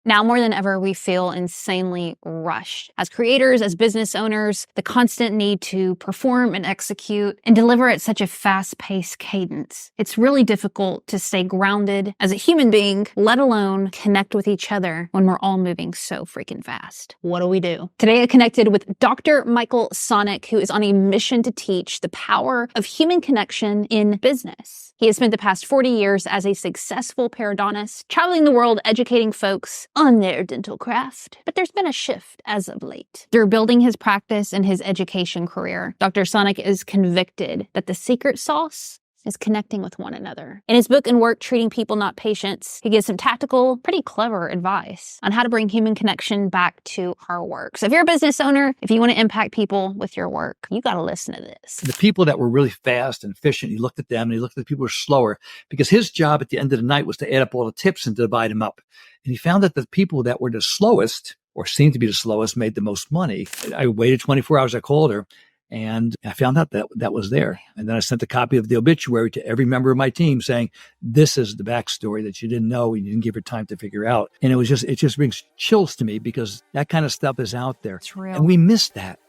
Now more than ever, we feel insanely rushed. As creators, as business owners, the constant need to perform and execute and deliver at such a fast-paced cadence. It's really difficult to stay grounded as a human being, let alone connect with each other when we're all moving so freaking fast. What do we do? Today I connected with Dr. Michael Sonick, who is on a mission to teach the power of human connection in business. He has spent the past 40 years as a successful periodontist, traveling the world educating folks on their dental craft. But there's been a shift as of late. Through building his practice and his education career, Dr. Sonick is convicted that the secret sauce is connecting with one another. In his book and work, Treating People Not Patients, he gives some tactical, pretty clever advice on how to bring human connection back to our work. So if you're a business owner, if you want to impact people with your work, you got to listen to this. The people that were really fast and efficient, he looked at them and he looked at the people who were slower, because his job at the end of the night was to add up all the tips and divide them up. And he found that the people that were the slowest, or seemed to be the slowest, made the most money. I waited 24 hours. I called her. And I found out that that was there. And then I sent a copy of the obituary to every member of my team saying, this is the backstory that you didn't know and you didn't give her time to figure out. And it just brings chills to me, because that kind of stuff is out there. It's real. And we miss that.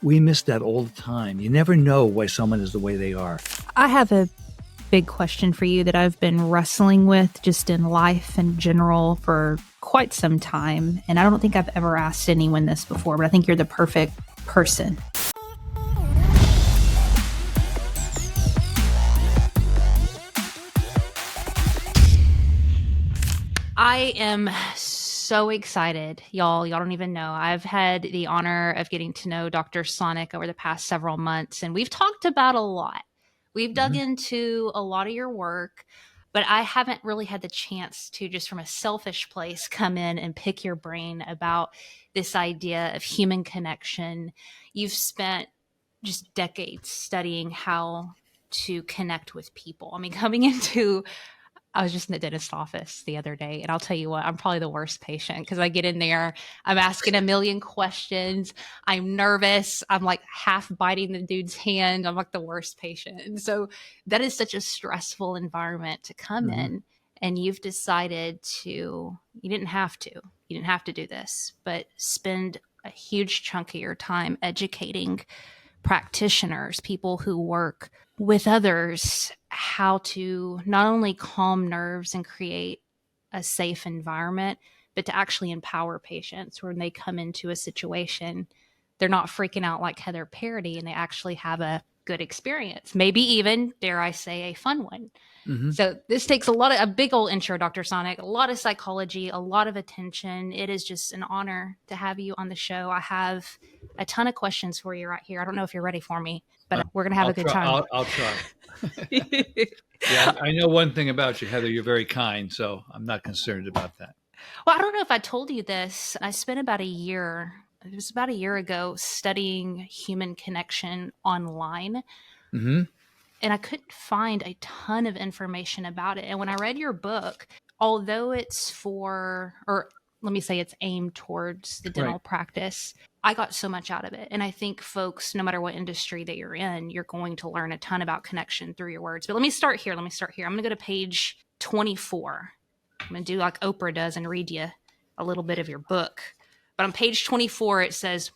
We miss that all the time. You never know why someone is the way they are. I have a big question for you that I've been wrestling with just in life in general for quite some time. And I don't think I've ever asked anyone this before, but I think you're the perfect person. I am so excited, y'all. Y'all don't even know. I've had the honor of getting to know Dr. Sonick over the past several months, and we've talked about a lot. We've dug into a lot of your work, but I haven't really had the chance to, just from a selfish place, come in and pick your brain about this idea of human connection. You've spent just decades studying how to connect with people. I mean, I was just in the dentist office the other day, and I'll tell you what, I'm probably the worst patient, because I get in there, I'm asking a million questions, I'm nervous, I'm like half biting the dude's hand, I'm like the worst patient. And so that is such a stressful environment to come in, and you've decided you didn't have to do this, but spend a huge chunk of your time educating practitioners, people who work with others, how to not only calm nerves and create a safe environment, but to actually empower patients when they come into a situation. They're not freaking out like Heather Parody, and they actually have a good experience. Maybe even, dare I say, a fun one. So this takes a big old intro, Dr. Sonick, a lot of psychology, a lot of attention. It is just an honor to have you on the show. I have a ton of questions for you right here. I don't know if you're ready for me, but we're going to have a good time. I'll try. Yeah, I know one thing about you, Heather. You're very kind, so I'm not concerned about that. Well, I don't know if I told you this. I spent about a year ago, studying human connection online. And I couldn't find a ton of information about it. And when I read your book, although it's it's aimed towards the dental practice, I got so much out of it. And I think folks, no matter what industry that you're in, you're going to learn a ton about connection through your words. But let me start here. I'm going to go to page 24. I'm going to do like Oprah does and read you a little bit of your book. But on page 24, it says,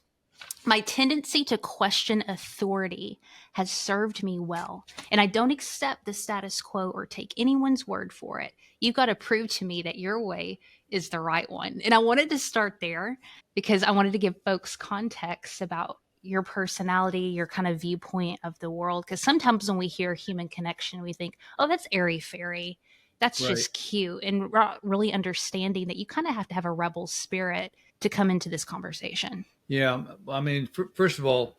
"My tendency to question authority has served me well, and I don't accept the status quo or take anyone's word for it. You've got to prove to me that your way is the right one." And I wanted to start there because I wanted to give folks context about your personality, your kind of viewpoint of the world. Because sometimes when we hear human connection, we think, oh, that's airy-fairy. That's just cute. And really understanding that you kind of have to have a rebel spirit to come into this conversation. Yeah. I mean, first of all,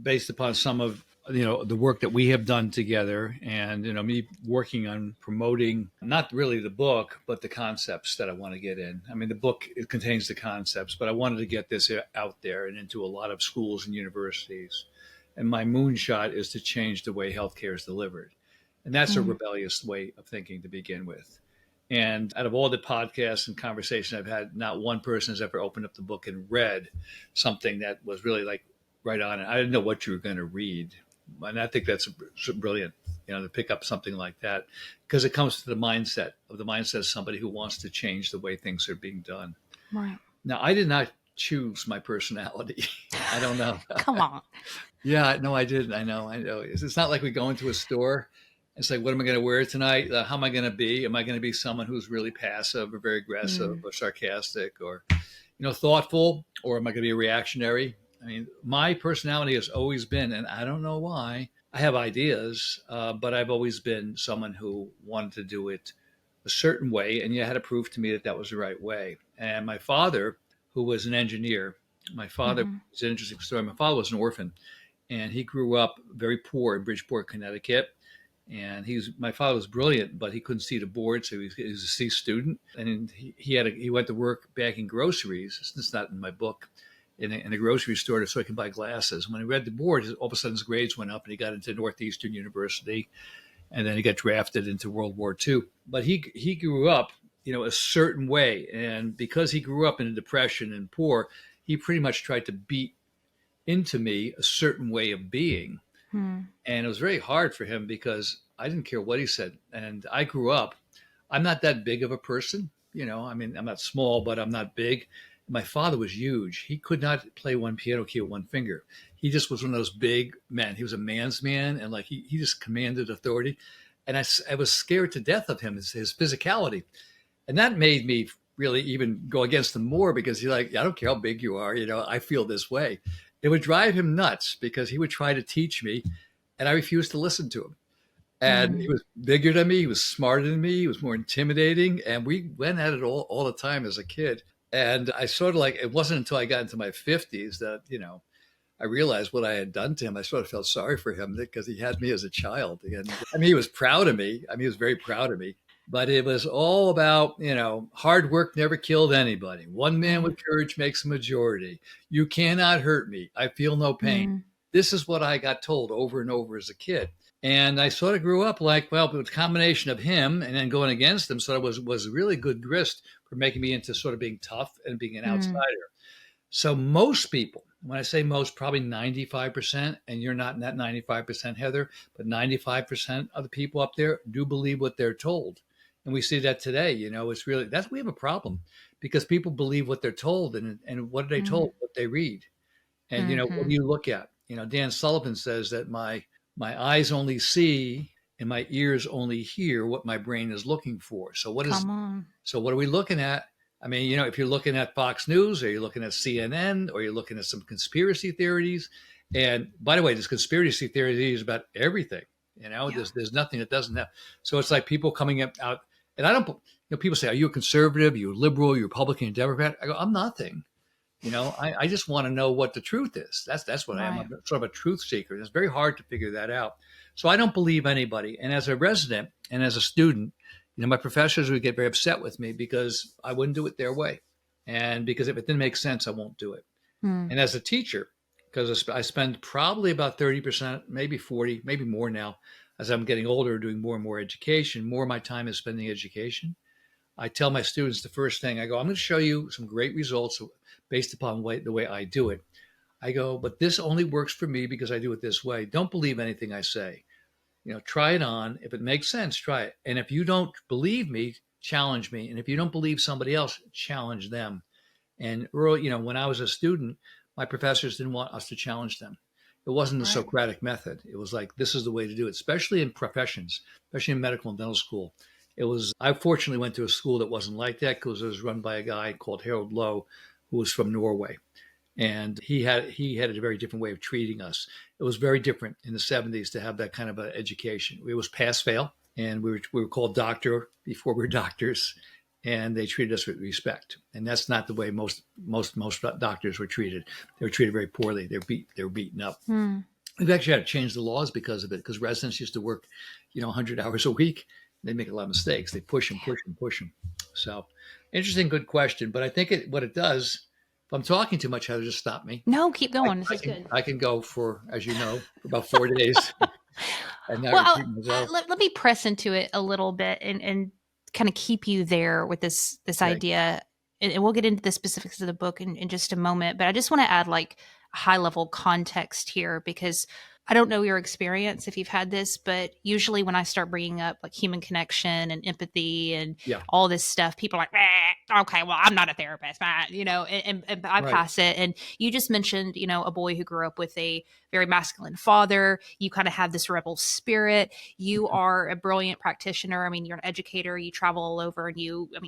based upon some of, the work that we have done together, and, me working on promoting, not really the book, but the concepts that I want to get in. I mean, the book, it contains the concepts, but I wanted to get this out there and into a lot of schools and universities. And my moonshot is to change the way healthcare is delivered. And that's a rebellious way of thinking to begin with. And out of all the podcasts and conversations I've had, not one person has ever opened up the book and read something that was really like right on it. I didn't know what you were going to read. And I think that's brilliant, to pick up something like that, because it comes to the mindset of somebody who wants to change the way things are being done. Right. Now, I did not choose my personality. I don't know. Come on. Yeah, no, I didn't. I know. It's not like we go into a store and say, what am I going to wear tonight? How am I going to be? Am I going to be someone who's really passive or very aggressive or sarcastic or, thoughtful? Or am I going to be a reactionary? I mean, my personality has always been, and I don't know why, I have ideas, but I've always been someone who wanted to do it a certain way. And you had to prove to me that that was the right way. And my father, who was an engineer, my father, it's an interesting story. My father was an orphan, and he grew up very poor in Bridgeport, Connecticut. And my father was brilliant, but he couldn't see the board, so he was a C student. And he went to work bagging groceries. It's not in my book, in a grocery store so he can buy glasses. When he read the board, all of a sudden his grades went up, and he got into Northeastern University, and then he got drafted into World War II. But he grew up, a certain way, and because he grew up in a depression and poor, he pretty much tried to beat into me a certain way of being. And it was very hard for him because I didn't care what he said. And I grew up, I'm not that big of a person. I mean, I'm not small, but I'm not big. My father was huge. He could not play one piano key with one finger. He just was one of those big men. He was a man's man. And like, he just commanded authority. And I was scared to death of him, his physicality. And that made me really even go against him more because he's like, I don't care how big you are. I feel this way. It would drive him nuts because he would try to teach me and I refused to listen to him. And he was bigger than me. He was smarter than me. He was more intimidating. And we went at it all the time as a kid. And I sort of it wasn't until I got into my 50s that, I realized what I had done to him. I sort of felt sorry for him because he had me as a child. And I mean, he was proud of me. I mean, he was very proud of me. But it was all about, hard work never killed anybody. One man with courage makes a majority. You cannot hurt me. I feel no pain. This is what I got told over and over as a kid. And I sort of grew up the combination of him and then going against him sort of was really good grist for making me into sort of being tough and being an outsider. So most people, when I say most, probably 95%, and you're not in that 95%, Heather, but 95% of the people up there do believe what they're told. And we see that today, it's really, we have a problem because people believe what they're told and what are they told, what they read. And, what do you look at? Dan Sullivan says that my eyes only see and my ears only hear what my brain is looking for. So what are we looking at? I mean, if you're looking at Fox News or you're looking at CNN or you're looking at some conspiracy theories, and by the way, there's conspiracy theories about everything, there's nothing that doesn't have. So it's like people coming out, and I don't, people say, are you a conservative? Are you a liberal? Are you a Republican, a Democrat? I go, I'm nothing. I just want to know what the truth is. That's what I am. I'm sort of a truth seeker. It's very hard to figure that out. So I don't believe anybody. And as a resident and as a student, my professors would get very upset with me because I wouldn't do it their way. And because if it didn't make sense, I won't do it. And as a teacher, because I spend probably about 30%, maybe 40, maybe more now, as I'm getting older, doing more and more education, more of my time is spending education. I tell my students the first thing, I go, I'm going to show you some great results based upon the way I do it. I go, but this only works for me because I do it this way. Don't believe anything I say. Try it on. If it makes sense, try it. And if you don't believe me, challenge me. And if you don't believe somebody else, challenge them. And early, when I was a student, my professors didn't want us to challenge them. It wasn't the Socratic method. It was like, this is the way to do it, especially in professions, especially in medical and dental school. I fortunately went to a school that wasn't like that because it was run by a guy called Harold Lowe, who was from Norway. And he had a very different way of treating us. It was very different in the 70s to have that kind of an education. It was pass fail, and we were called doctor before we were doctors, and they treated us with respect. And that's not the way most doctors were treated. They were treated very poorly. They were beaten up. We've actually had to change the laws because of it, because residents used to work, 100 hours a week. They make a lot of mistakes. They push them. So interesting, good question. But I think what it does, if I'm talking too much, Heather, just stop me. No, keep going. This is good. I can go for, as you know, for about 4 days. And let me press into it a little bit and kind of keep you there with this idea. And we'll get into the specifics of the book in just a moment. But I just want to add high level context here, because I don't know your experience if you've had this, but usually when I start bringing up like human connection and empathy and Yeah. all this stuff, people are like, okay, well, I'm not a therapist, and Right. bypass it. And you just mentioned, a boy who grew up with a very masculine father. You kind of have this rebel spirit. You are a brilliant practitioner. I mean, you're an educator. You travel all over and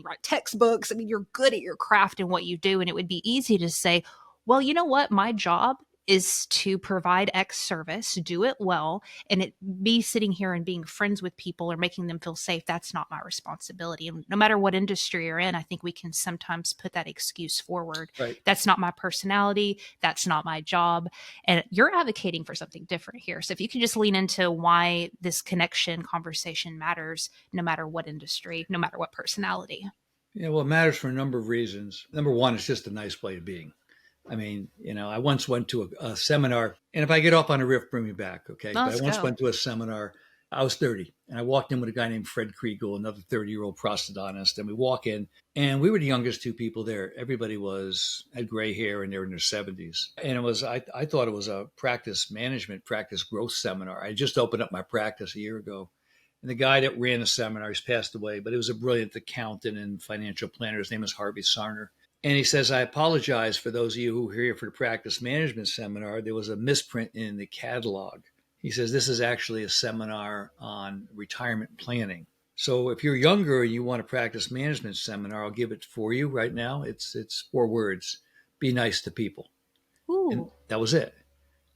write textbooks. I mean, you're good at your craft and what you do. And it would be easy to say, well, you know what? My job is to provide X service, do it well, and me sitting here and being friends with people or making them feel safe, that's not my responsibility. And no matter what industry you're in, I think we can sometimes put that excuse forward. Right. That's not my personality. That's not my job. And you're advocating for something different here. So if you can just lean into why this connection conversation matters, no matter what industry, no matter what personality. Yeah, well, it matters for a number of reasons. Number one, it's just a nice way of being. I mean, I once went to a seminar, and if I get off on a riff, bring me back, okay? But I once went to a seminar. I was 30, and I walked in with a guy named Fred Kriegel, another 30-year-old prosthodontist, and we walk in, and we were the youngest two people there. Everybody had gray hair, and they were in their 70s. And I thought it was a practice management, practice growth seminar. I just opened up my practice a year ago. And the guy that ran the seminar, he's passed away, but he was a brilliant accountant and financial planner. His name is Harvey Sarner. And he says, I apologize for those of you who are here for the practice management seminar. There was a misprint in the catalog. He says, this is actually a seminar on retirement planning. So if you're younger and you want a practice management seminar, I'll give it for you right now. It's 4 words. Be nice to people. Ooh. And that was it.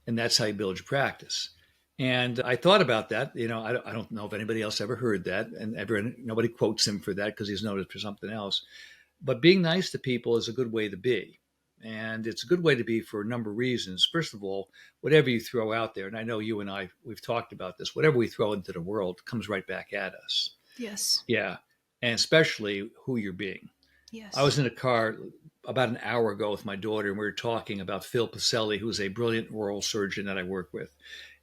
And that's how you build your practice. And I thought about that. I don't know if anybody else ever heard that. And nobody quotes him for that because he's noted for something else. But being nice to people is a good way to be. And it's a good way to be for a number of reasons. First of all, whatever you throw out there, and I know you and I, we've talked about this, whatever we throw into the world comes right back at us. Yes. Yeah. And especially who you're being. Yes. I was in a car about an hour ago with my daughter, and we were talking about Phil Pacelli, who's a brilliant oral surgeon that I work with.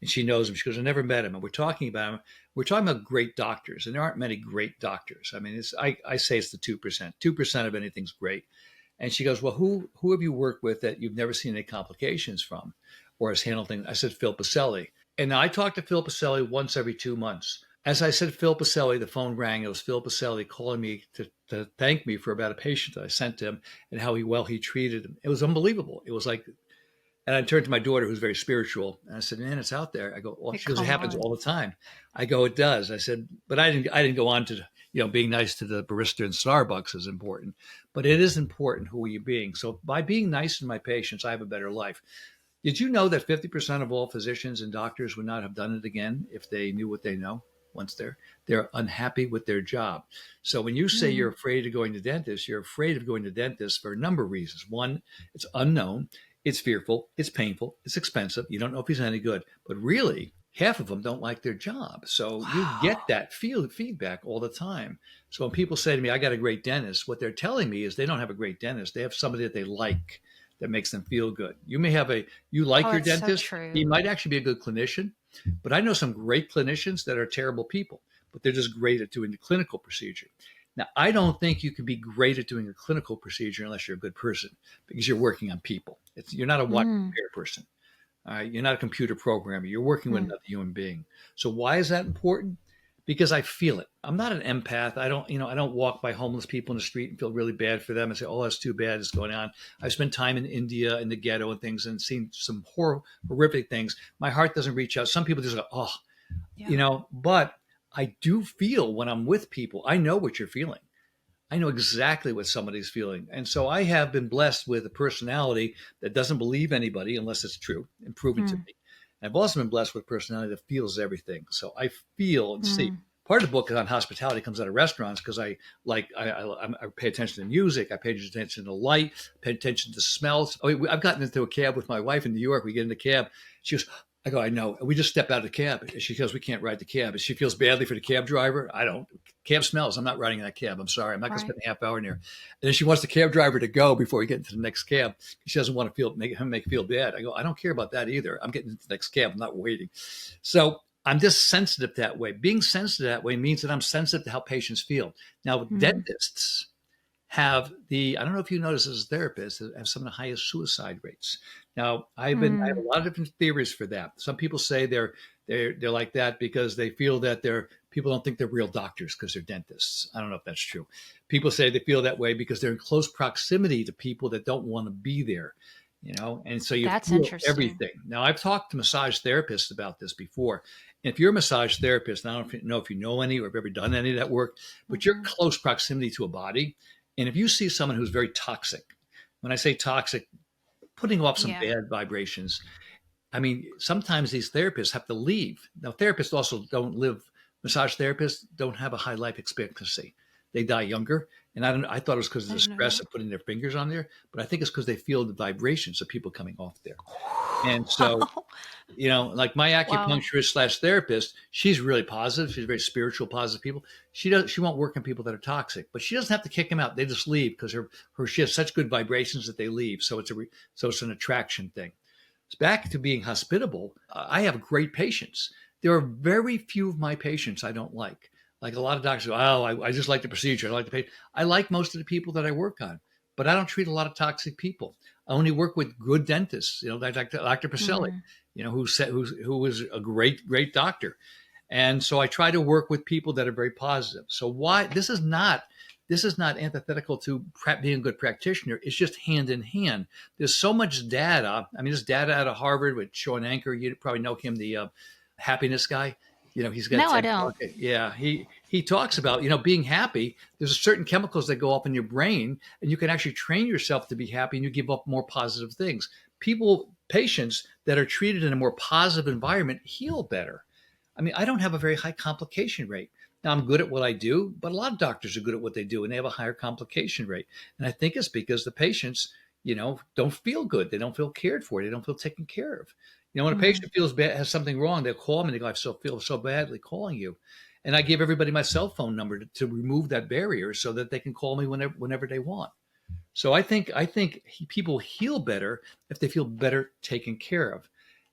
And she knows him. She goes, I never met him. And we're talking about him. We're talking about great doctors, and there aren't many great doctors. I mean, I say it's the 2%. 2% of anything's great. And she goes, well, who have you worked with that you've never seen any complications from or has handled things? I said, Phil Pacelli. And I talk to Phil Pacelli once every 2 months. As I said, Phil Pacelli, the phone rang. It was Phil Pacelli calling me to thank me for about a patient that I sent to him and how well he treated him. It was unbelievable. It was like, and I turned to my daughter, who's very spiritual, and I said, man, it's out there. I go, well, she goes, it happens all the time. I go, it does. I said, but I didn't go on to, being nice to the barista in Starbucks is important, but it is important who are you being. So by being nice to my patients, I have a better life. Did you know that 50% of all physicians and doctors would not have done it again if they knew what they know once they're unhappy with their job? So when you say you're afraid of going to dentists, you're afraid of going to dentists for a number of reasons. One, it's unknown. It's fearful, it's painful, it's expensive. You don't know if he's any good, but really half of them don't like their job. So you get that feedback all the time. So when people say to me, I got a great dentist, what they're telling me is they don't have a great dentist. They have somebody that they like that makes them feel good. You may have your dentist. So He might actually be a good clinician, but I know some great clinicians that are terrible people, but they're just great at doing the clinical procedure. Now, I don't think you can be great at doing a clinical procedure unless you're a good person because you're working on people. You're not a watch repair person. You're not a computer programmer. You're working with another human being. So why is that important? Because I feel it. I'm not an empath. I don't walk by homeless people in the street and feel really bad for them and say, oh, that's too bad it's going on. I've spent time in India, in the ghetto and things, and seen some horrific things. My heart doesn't reach out. Some people just go, oh, but I do feel when I'm with people, I know what you're feeling. I know exactly what somebody's feeling. And so I have been blessed with a personality that doesn't believe anybody unless it's true and proven to me. And I've also been blessed with a personality that feels everything. So I feel and see. Part of the book on hospitality comes out of restaurants because I pay attention to music. I pay attention to light, pay attention to smells. I've gotten into a cab with my wife in New York. We get in the cab. She goes, I go, I know. We just step out of the cab. She goes, we can't ride the cab. And she feels badly for the cab driver. I don't. Cab smells. I'm not riding in that cab. I'm sorry. I'm not going to spend a half hour in there. And then she wants the cab driver to go before we get into the next cab. She doesn't want to make him feel bad. I go, I don't care about that either. I'm getting into the next cab. I'm not waiting. So I'm just sensitive that way. Being sensitive that way means that I'm sensitive to how patients feel. Now, with dentists, have I don't know if you notice as therapists, have some of the highest suicide rates. Now, I have Mm. a lot of different theories for that. Some people say they're like that because they feel that people don't think they're real doctors because they're dentists. I don't know if that's true. People say they feel that way because they're in close proximity to people that don't want to be there, and so you That's feel interesting. everything. Now, I've talked to massage therapists about this before. And if you're a massage therapist, I don't know if you know any or have ever done any of that work, but you're Hmm. close proximity to a body. And if you see someone who's very toxic, when I say toxic, putting off some Yeah. bad vibrations, I mean, sometimes these therapists have to leave. Now, therapists also don't live, massage therapists don't have a high life expectancy. They die younger. And I thought it was because of I the didn't know stress that. of putting their fingers on there, but I think it's because they feel the vibrations of people coming off there. And so, Wow. like my Wow. acupuncturist slash therapist, she's really positive. She's very spiritual, positive people. She won't work on people that are toxic, but she doesn't have to kick them out. They just leave because she has such good vibrations that they leave. So it's an attraction thing. Back to being hospitable, I have great patients. There are very few of my patients I don't like. Like a lot of doctors go, oh, I just like the procedure. I like the patient. I like most of the people that I work on, but I don't treat a lot of toxic people. I only work with good dentists, like Dr. Pacelli, Mm. who was a great doctor. And so I try to work with people that are very positive. So why this is not antithetical to being a good practitioner. It's just hand in hand. There's so much data. I mean, there's data out of Harvard with Sean Anker. You probably know him, the happiness guy. He's got No, I 10 don't. talk. Yeah, he talks about being happy. There's certain chemicals that go up in your brain, and you can actually train yourself to be happy, and you give up more positive things. Patients that are treated in a more positive environment heal better. I mean, I don't have a very high complication rate. Now, I'm good at what I do, but a lot of doctors are good at what they do and they have a higher complication rate. And I think it's because the patients, don't feel good. They don't feel cared for. They don't feel taken care of. When a Mm. patient feels bad, has something wrong, they'll call me and they go, feel so badly calling you. And I give everybody my cell phone number to remove that barrier so that they can call me whenever they want. So I think people heal better if they feel better taken care of.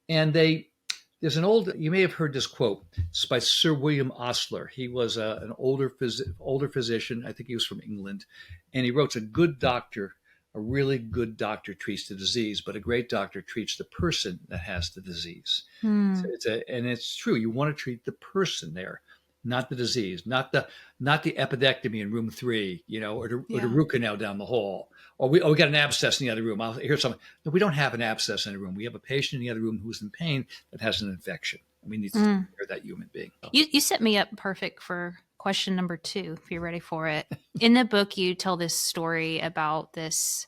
And there's you may have heard this quote. It's by Sir William Osler. He was an older physician. I think he was from England. And he wrote, a really good doctor treats the disease, but a great doctor treats the person that has the disease. So Mm. and it's true. You want to treat the person there, not the disease, not the epidectomy in room 3, or the Yeah. root canal down the hall, or we got an abscess in the other room. I'll hear something. No, we don't have an abscess in the room. We have a patient in the other room who's in pain that has an infection. And we need to take Mm. care of that human being. You set me up perfect for question number 2, if you're ready for it. In the book, you tell this story about this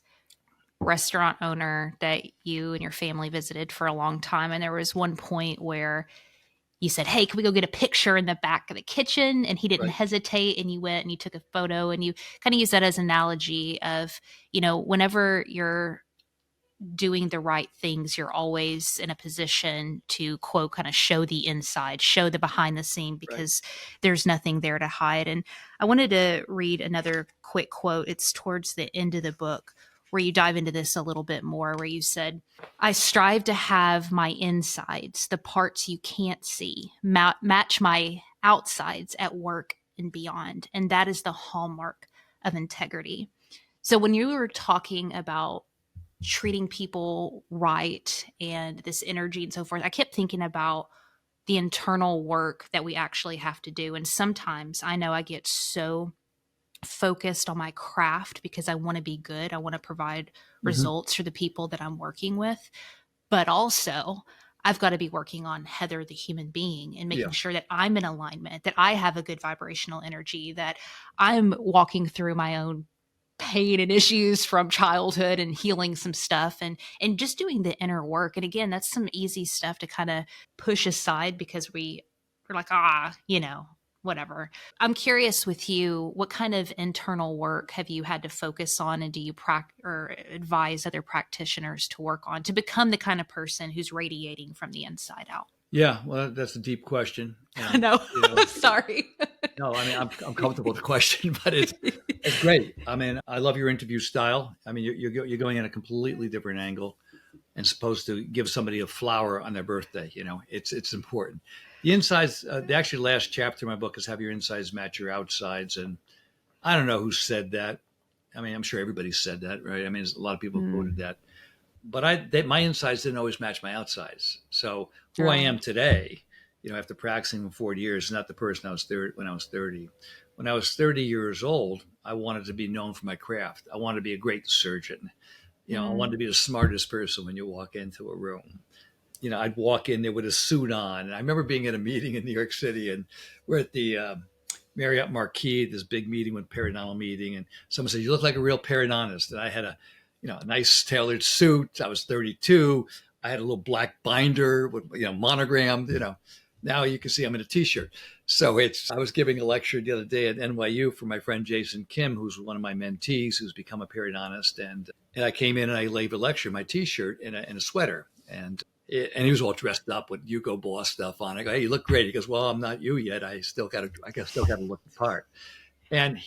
restaurant owner that you and your family visited for a long time. And there was one point where you said, "Hey, can we go get a picture in the back of the kitchen?" And he didn't Right. hesitate. And you went and you took a photo, and you kind of use that as an analogy of, whenever you're doing the right things, you're always in a position to, quote, kind of show the inside, show the behind the scene, Right. because there's nothing there to hide. And I wanted to read another quick quote. It's towards the end of the book where you dive into this a little bit more, where you said, "I strive to have my insides, the parts you can't see, match my outsides at work and beyond. And that is the hallmark of integrity." So when you were talking about treating people right and this energy and so forth, I kept thinking about the internal work that we actually have to do. And sometimes I know I get so focused on my craft because I want to be good. I want to provide Mm-hmm. results for the people that I'm working with. But also, I've got to be working on Heather, the human being, and Yeah. making sure that I'm in alignment, that I have a good vibrational energy, that I'm walking through my own pain and issues from childhood and healing some stuff, and just doing the inner work. And again, that's some easy stuff to kind of push aside because we're like, whatever. I'm curious with you, what kind of internal work have you had to focus on, and do you or advise other practitioners to work on to become the kind of person who's radiating from the inside out? Yeah. Well, that's a deep question. No, You know, sorry. no, I mean, I'm comfortable with the question, but it's great. I mean, I love your interview style. I mean, you're going in a completely different angle and supposed to give somebody a flower on their birthday. It's important. The insides, the actually last chapter of my book is have your insides match your outsides. And I don't know who said that. I mean, I'm sure everybody said that, right? I mean, a lot of people Mm. quoted that. But my insides didn't always match my outsides. So who I Right. am today, after practicing for 40 years, is not the person I was when I was 30. When I was 30 years old, I wanted to be known for my craft. I wanted to be a great surgeon. I wanted to be the smartest person when you walk into a room. I'd walk in there with a suit on. And I remember being at a meeting in New York City, and we're at the Marriott Marquis, this big meeting with periodontal meeting. And someone said, "You look like a real periodontist." And I had a nice tailored suit. I was 32. I had a little black binder with, monogrammed, now you can see I'm in a t-shirt. So I was giving a lecture the other day at NYU for my friend Jason Kim, who's one of my mentees, who's become a periodontist. And I came in and I gave a lecture in my t-shirt and a sweater. And he was all dressed up with Hugo Boss stuff on. I go, "Hey, you look great." He goes, "Well, I'm not you yet. I still got to look the part." And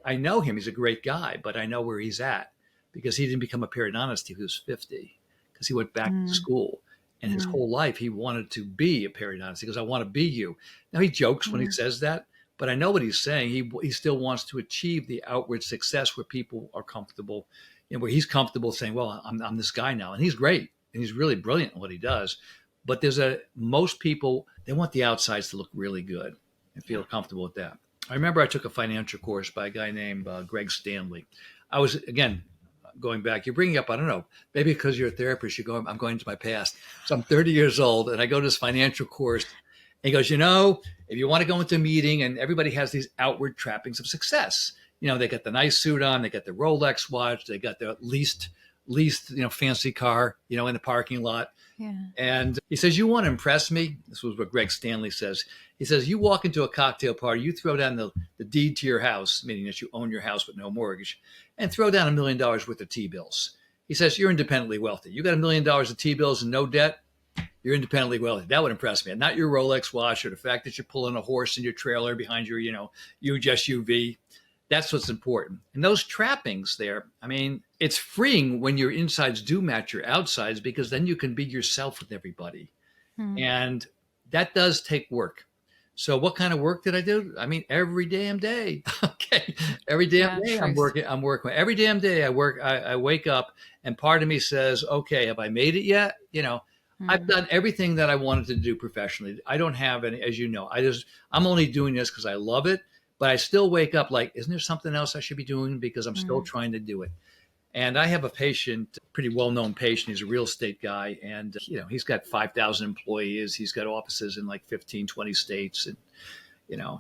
I know him. He's a great guy, but I know where he's at because he didn't become a periodontist till he was 50 because he went back to school. And his whole life, he wanted to be a periodontist. He goes, "I want to be you." Now, he jokes when he says that, but I know what he's saying. He still wants to achieve the outward success where people are comfortable, where he's comfortable saying, "Well, I'm this guy now." And he's great. And he's really brilliant in what he does. But most people, they want the outsides to look really good and feel comfortable with that. I remember I took a financial course by a guy named Greg Stanley. I was, again, going back, you're bringing up, I don't know, maybe because you're a therapist, I'm going to my past. So I'm 30 years old and I go to this financial course. And he goes, if you want to go into a meeting, and everybody has these outward trappings of success, they got the nice suit on, they got the Rolex watch, they got the least, fancy car, in the parking lot. Yeah. And he says, "You want to impress me?" This was what Greg Stanley says. He says, "You walk into a cocktail party, you throw down the deed to your house, meaning that you own your house with no mortgage, and throw down $1 million worth of T-bills." He says, "You're independently wealthy. You got $1 million of T-bills and no debt. You're independently wealthy." That would impress me. And not your Rolex watch or the fact that you're pulling a horse in your trailer behind your, huge SUV. That's what's important. And those trappings there, I mean, it's freeing when your insides do match your outsides because then you can be yourself with everybody. And that does take work. So what kind of work did I do? I mean, every damn day. Okay. Every damn day I'm working. Every damn day I work. I wake up and part of me says, "Okay, have I made it yet?" I've done everything that I wanted to do professionally. I don't have any, as you know, I'm only doing this because I love it. But I still wake up like, isn't there something else I should be doing? Because I'm still trying to do it. And I have a patient, pretty well-known patient. He's a real estate guy. And, he's got 5,000 employees. He's got offices in like 15, 20 states. And,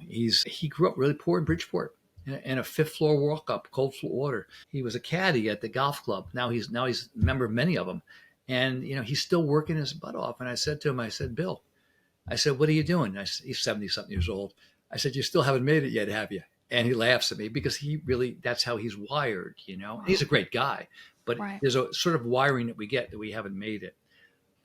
he grew up really poor in Bridgeport in a fifth floor walk-up, cold floor water. He was a caddy at the golf club. Now he's a member of many of them. And, he's still working his butt off. And I said to him, I said, "Bill," I said, "what are you doing?" He's 70-something years old. I said, "You still haven't made it yet, have you?" And he laughs at me because that's how he's wired, He's a great guy, but there's a sort of wiring that we get that we haven't made it.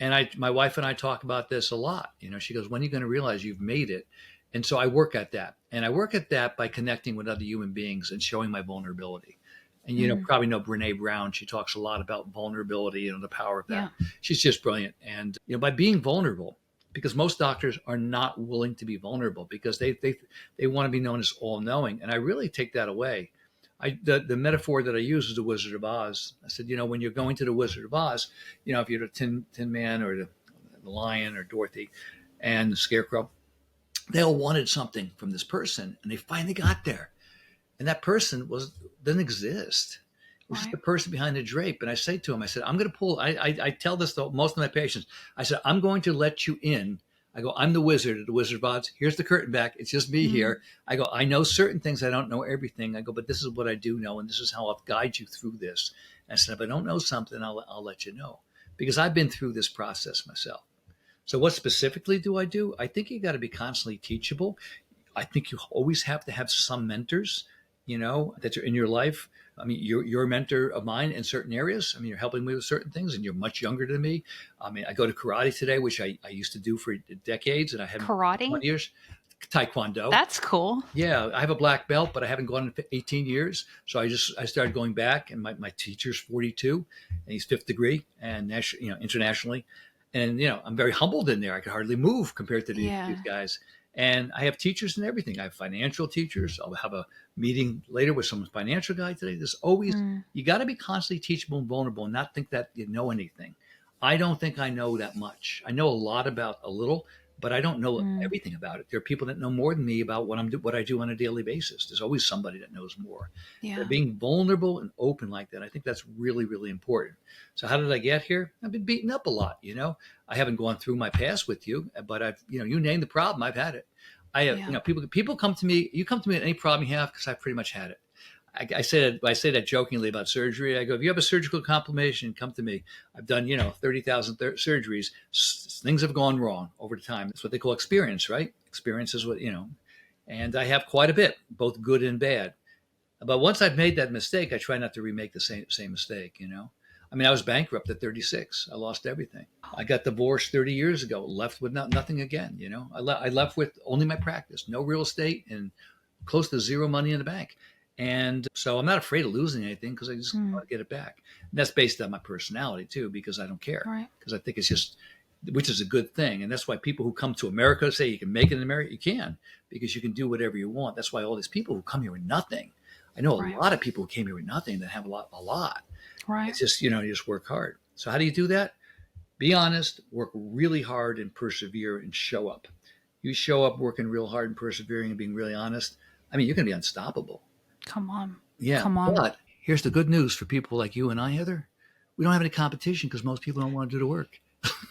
And my wife and I talk about this a lot. She goes, "When are you going to realize you've made it?" And so I work at that. And I work at that by connecting with other human beings and showing my vulnerability. And, probably know Brene Brown. She talks a lot about vulnerability and the power of that. Yeah. She's just brilliant. And, by being vulnerable, because most doctors are not willing to be vulnerable because they want to be known as all-knowing. And I really take that away. The metaphor that I use is the Wizard of Oz. I said, when you're going to the Wizard of Oz, if you're the Tin Man or the Lion or Dorothy and the Scarecrow, they all wanted something from this person, and they finally got there. And that person didn't exist. It was just the person behind the drape. And I say to him, I said, "I'm going to pull," I tell this to most of my patients. I said, "I'm going to let you in." I go, "I'm the Wizard of the Wizard of Oz. Here's the curtain back. It's just me here." I go, "I know certain things. I don't know everything." I go, "But this is what I do know. And this is how I'll guide you through this." And I said, "If I don't know something, I'll let you know because I've been through this process myself." So what specifically do I do? I think you got to be constantly teachable. I think you always have to have some mentors, that are in your life. I mean, you're a mentor of mine in certain areas. I mean, you're helping me with certain things, and you're much younger than me. I mean, I go to karate today, which I used to do for decades, and I haven't Karate? 20 years. Taekwondo. That's cool. Yeah, I have a black belt, but I haven't gone in 18 years. So I started going back, and my teacher's 42, and he's fifth degree and internationally. And, I'm very humbled in there. I could hardly move compared to these guys. And I have teachers and everything. I have financial teachers. I'll have a meeting later with some financial guy today. There's always, you got to be constantly teachable and vulnerable and not think that you know anything. I don't think I know that much. I know a lot about a little, but I don't know everything about it. There are people that know more than me about what I do on a daily basis. There's always somebody that knows more. Yeah. But being vulnerable and open like that, I think that's really, really important. So how did I get here? I've been beaten up a lot. I haven't gone through my past with you, but I've, you name the problem, I've had it. I have, people come to me. You come to me at any problem you have because I've pretty much had it. I say that jokingly about surgery. I go, if you have a surgical complication, come to me. I've done, 30,000 surgeries. Things have gone wrong over time. That's what they call experience, right? Experience is what, and I have quite a bit, both good and bad. But once I've made that mistake, I try not to remake the same mistake, I was bankrupt at 36. I lost everything. I got divorced 30 years ago, left with nothing again, I left with only my practice, no real estate, and close to zero money in the bank. And so I'm not afraid of losing anything because I just want to get it back. And that's based on my personality too, because I don't care. Because I think it's just, which is a good thing. And that's why people who come to America say you can make it in America. You can, because you can do whatever you want. That's why all these people who come here with nothing. I know a lot of people who came here with nothing that have a lot. Right. It's just, you just work hard. So how do you do that? Be honest, work really hard and persevere and show up. You show up working real hard and persevering and being really honest. You're going to be unstoppable. Come on. Yeah. Come on. But here's the good news for people like you and I, Heather. We don't have any competition because most people don't want to do the work.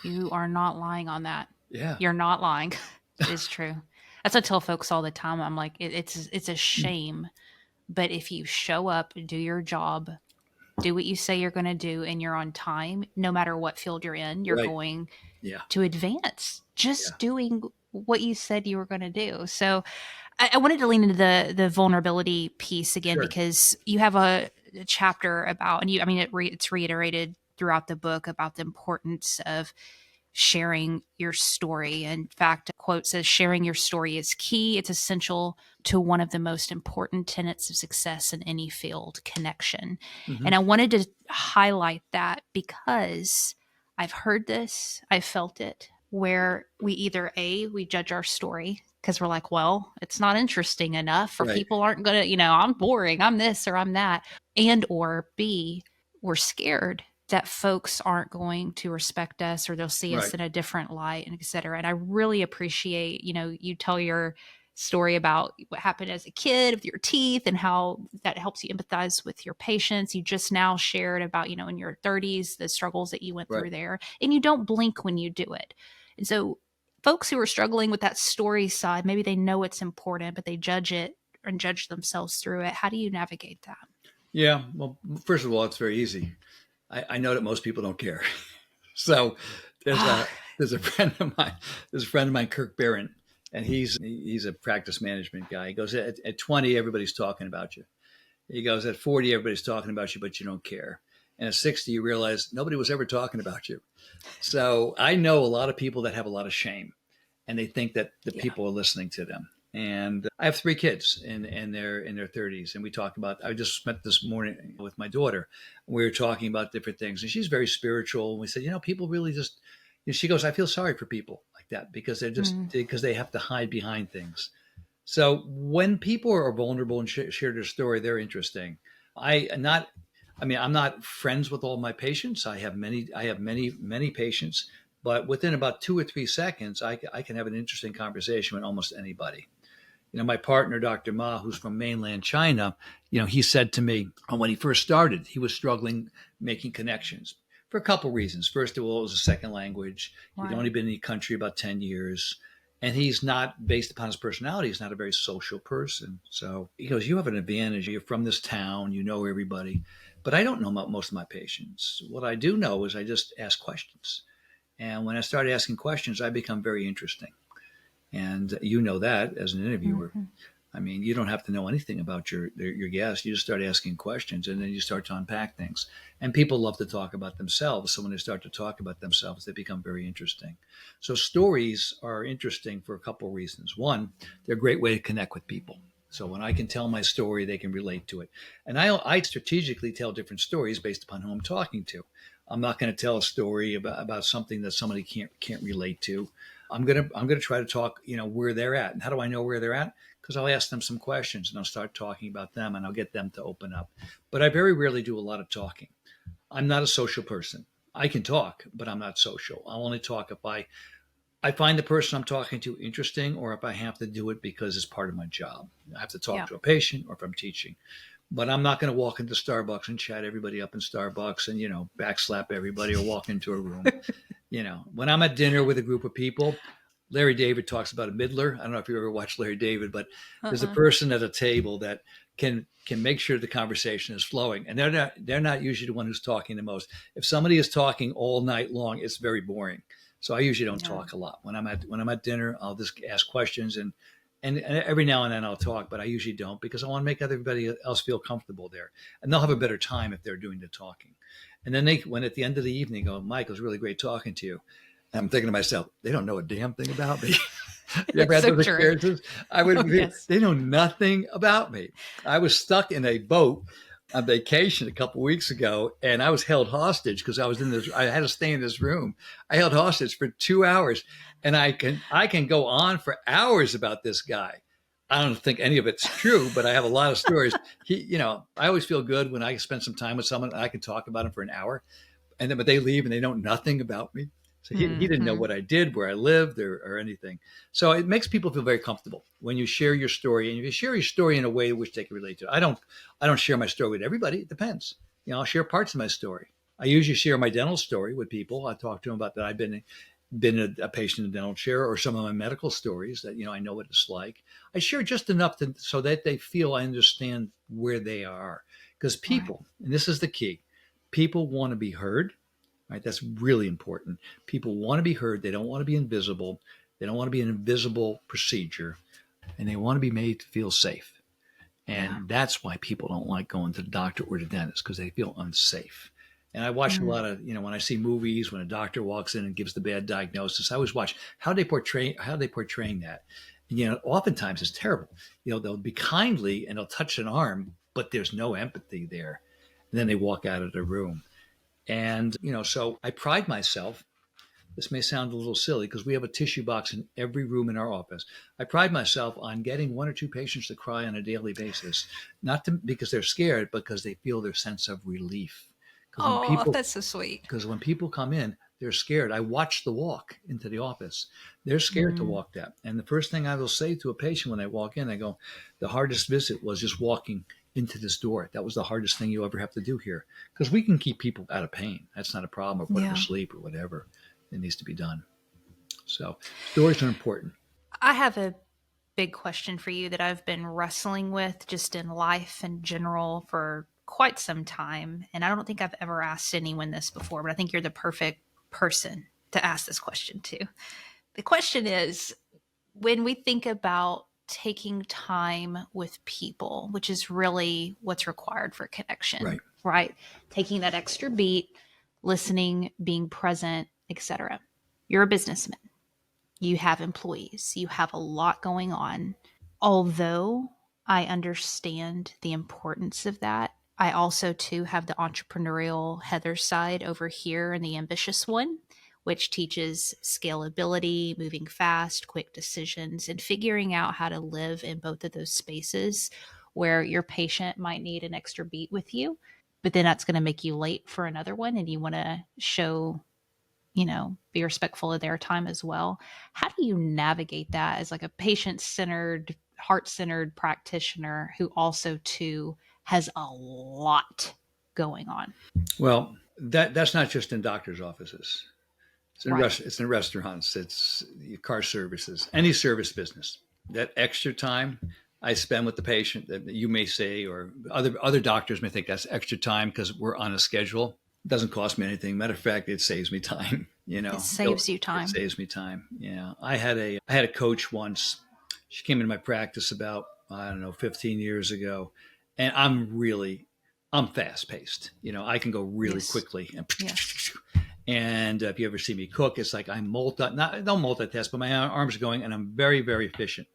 You are not lying on that. Yeah. You're not lying. It is true. That's what I tell folks all the time. I'm like, it's a shame. But if you show up, do your job, do what you say you're going to do, and you're on time, no matter what field you're in, you're going to advance. Just doing what you said you were going to do. So I wanted to lean into the vulnerability piece again, because you have a chapter about, and it's reiterated throughout the book about the importance of sharing your story. In fact, a quote says, sharing your story is key. It's essential to one of the most important tenets of success in any field, connection. And I wanted to highlight that because I've heard this, I've felt it, where we either we judge our story because we're like, well, it's not interesting enough, or people aren't going to, I'm boring, I'm this or I'm that. And or B, we're scared that folks aren't going to respect us, or they'll see us in a different light, and et cetera. And I really appreciate, you tell your story about what happened as a kid with your teeth and how that helps you empathize with your patients. You just now shared about, in your 30s, the struggles that you went through there, and you don't blink when you do it. And so folks who are struggling with that story side, maybe they know it's important, but they judge it and judge themselves through it. How do you navigate that? Yeah. Well, first of all, it's very easy. I know that most people don't care. So there's a friend of mine, Kirk Barron, and he's a practice management guy. He goes, at 20, everybody's talking about you. He goes, at 40, everybody's talking about you, but you don't care. And at 60, you realize nobody was ever talking about you. So I know a lot of people that have a lot of shame, and they think that the people are listening to them. And I have 3 kids in their 30s. And we talk about, I just met this morning with my daughter. We were talking about different things, and she's very spiritual. And we said, people really just, she goes, I feel sorry for people like that because they're just, because they have to hide behind things. So when people are vulnerable and share their story, they're interesting. I'm not friends with all my patients. I have many patients, but within about 2 or 3 seconds, I can have an interesting conversation with almost anybody. My partner, Dr. Ma, who's from mainland China, he said to me when he first started, he was struggling making connections for a couple of reasons. First of all, it was a second language. He'd only been in the country about 10 years. And he's not, based upon his personality, he's not a very social person. So he goes, you have an advantage. You're from this town. You know everybody. But I don't know most of my patients. What I do know is I just ask questions. And when I start asking questions, I become very interesting. And you know that as an interviewer. You don't have to know anything about your guest. You just start asking questions, and then you start to unpack things. And people love to talk about themselves. So when they start to talk about themselves, they become very interesting. So stories are interesting for a couple of reasons. One, they're a great way to connect with people. So when I can tell my story, they can relate to it. And I strategically tell different stories based upon who I'm talking to. I'm not going to tell a story about something that somebody can't relate to. I'm gonna try to talk, where they're at. And how do I know where they're at? Because I'll ask them some questions and I'll start talking about them and I'll get them to open up. But I very rarely do a lot of talking. I'm not a social person. I can talk, but I'm not social. I'll only talk if I find the person I'm talking to interesting, or if I have to do it because it's part of my job. I have to talk to a patient, or if I'm teaching. But I'm not going to walk into Starbucks and chat everybody up in Starbucks and, backslap everybody or walk into a room. When I'm at dinner with a group of people, Larry David talks about a middler. I don't know if you ever watched Larry David, but there's a person at a table that can make sure the conversation is flowing. And they're not usually the one who's talking the most. If somebody is talking all night long, it's very boring. So I usually don't talk a lot. When I'm at dinner, I'll just ask questions and every now and then I'll talk, but I usually don't, because I want to make everybody else feel comfortable there. And they'll have a better time if they're doing the talking. And then when at the end of the evening go, Mike, it was really great talking to you. And I'm thinking to myself, they don't know a damn thing about me. You ever had those experiences? They know nothing about me. I was stuck in a boat on vacation a couple of weeks ago, and I was held hostage because I had to stay in this room. I held hostage for 2 hours, and I can go on for hours about this guy. I don't think any of it's true, but I have a lot of stories. I always feel good when I spend some time with someone and I can talk about him for an hour, but they leave and they know nothing about me. So he didn't know what I did, where I lived, or anything. So it makes people feel very comfortable when you share your story, and if you share your story in a way which they can relate to. I don't share my story with everybody. It depends. I'll share parts of my story. I usually share my dental story with people. I talk to them about that I've been a patient in a dental chair, or some of my medical stories that I know what it's like. I share just enough so that they feel I understand where they are, because people, and this is the key, people want to be heard. Right, that's really important. People want to be heard. They don't want to be invisible. They don't want to be an invisible procedure, and they want to be made to feel safe. And that's why people don't like going to the doctor or the dentist, because they feel unsafe. And I watch a lot of, when I see movies, when a doctor walks in and gives the bad diagnosis, I always watch how they portraying that. And, oftentimes it's terrible. They'll be kindly and they'll touch an arm, but there's no empathy there. And then they walk out of the room. And, so I pride myself. This may sound a little silly because we have a tissue box in every room in our office. I pride myself on getting 1 or 2 patients to cry on a daily basis, not because they're scared, because they feel their sense of relief. That's so sweet. Because when people come in, they're scared. I watch the walk into the office. They're scared to walk that. And the first thing I will say to a patient when I walk in, I go, the hardest visit was just walking into this door. That was the hardest thing you ever have to do here, because we can keep people out of pain. That's not a problem, or put them to sleep or whatever. It needs to be done. So stories are important. I have a big question for you that I've been wrestling with just in life in general for quite some time. And I don't think I've ever asked anyone this before, but I think you're the perfect person to ask this question to. The question is, when we think about taking time with people, which is really what's required for connection, right? Taking that extra beat, listening, being present, etc. You're a businessman. You have employees. You have a lot going on. Although I understand the importance of that, I also too have the entrepreneurial Heather side over here and the ambitious one, which teaches scalability, moving fast, quick decisions, and figuring out how to live in both of those spaces where your patient might need an extra beat with you, but then that's going to make you late for another one, and you want to show, be respectful of their time as well. How do you navigate that as like a patient-centered, heart-centered practitioner who also too has a lot going on? Well, that's not just in doctors' offices. It's in restaurants. It's car services, any service business. That extra time I spend with the patient, that you may say, or other doctors may think that's extra time because we're on a schedule. It doesn't cost me anything. Matter of fact, it saves me time. It saves you time. It saves me time. Yeah, I had a coach once. She came into my practice about 15 years ago, and I'm fast paced. I can go really quickly. And if you ever see me cook, it's like don't multitask, but my arms are going, and I'm very, very efficient.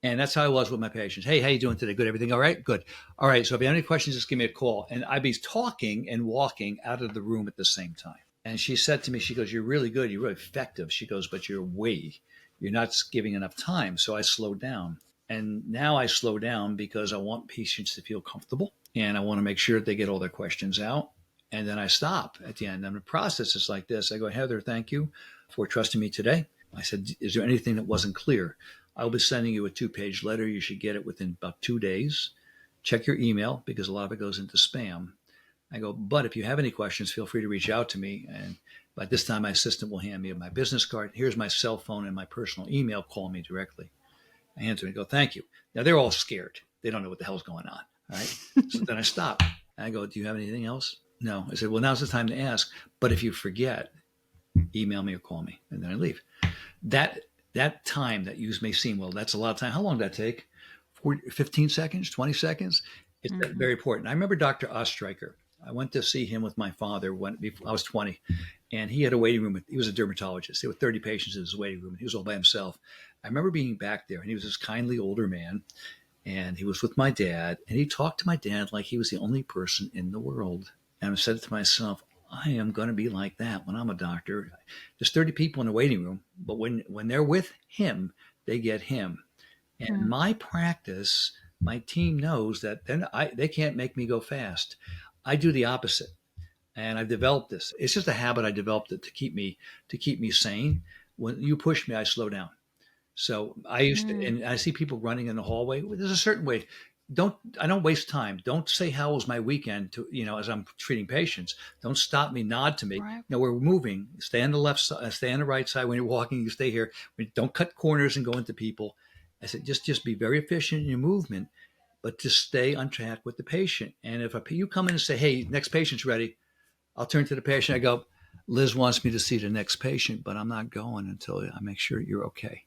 And that's how I was with my patients. Hey, how you doing today? Good. Everything all right? Good. All right. So if you have any questions, just give me a call. And I'd be talking and walking out of the room at the same time. And she said to me, she goes, "You're really good. You're really effective." She goes, "But you're not giving enough time." So I slowed down. And now I slow down because I want patients to feel comfortable and I want to make sure that they get all their questions out. And then I stop at the end. And the process is like this. I go, "Heather, thank you for trusting me today." I said, "Is there anything that wasn't clear? I'll be sending you a 2-page letter. You should get it within about 2 days. Check your email because a lot of it goes into spam." I go, "But if you have any questions, feel free to reach out to me." And by this time, my assistant will hand me my business card. "Here's my cell phone and my personal email. Call me directly." I answer and go, "Thank you." Now they're all scared. They don't know what the hell's going on. All right. So then I stop. And I go, "Do you have anything else?" "No." I said, "Well, now's the time to ask. But if you forget, email me or call me." And then I leave. That time that you may seem, well, that's a lot of time. How long did that take? 15 seconds, 20 seconds? It's very important. I remember Dr. Ostreicher. I went to see him with my father when I was 20, and he had a waiting room. He was a dermatologist. There were 30 patients in his waiting room. He was all by himself. I remember being back there, and he was this kindly older man, and he was with my dad, and he talked to my dad like he was the only person in the world. And I said to myself, I am going to be like that when I'm a doctor. There's 30 people in the waiting room, but when they're with him, they get him. And my practice, my team knows that they can't make me go fast. I do the opposite. And I've developed this. It's just a habit. I developed it to keep me sane. When you push me, I slow down. So I used to, and I see people running in the hallway. There's a certain way. I don't waste time. Don't say, "How was my weekend?" to, as I'm treating patients. Don't stop me, nod to me. Right. No, we're moving. Stay on the left side, stay on the right side. When you're walking, you stay here. Don't cut corners and go into people. I said, just be very efficient in your movement, but just stay on track with the patient. And if you come in and say, "Hey, next patient's ready," I'll turn to the patient. I go, "Liz wants me to see the next patient, but I'm not going until I make sure you're okay."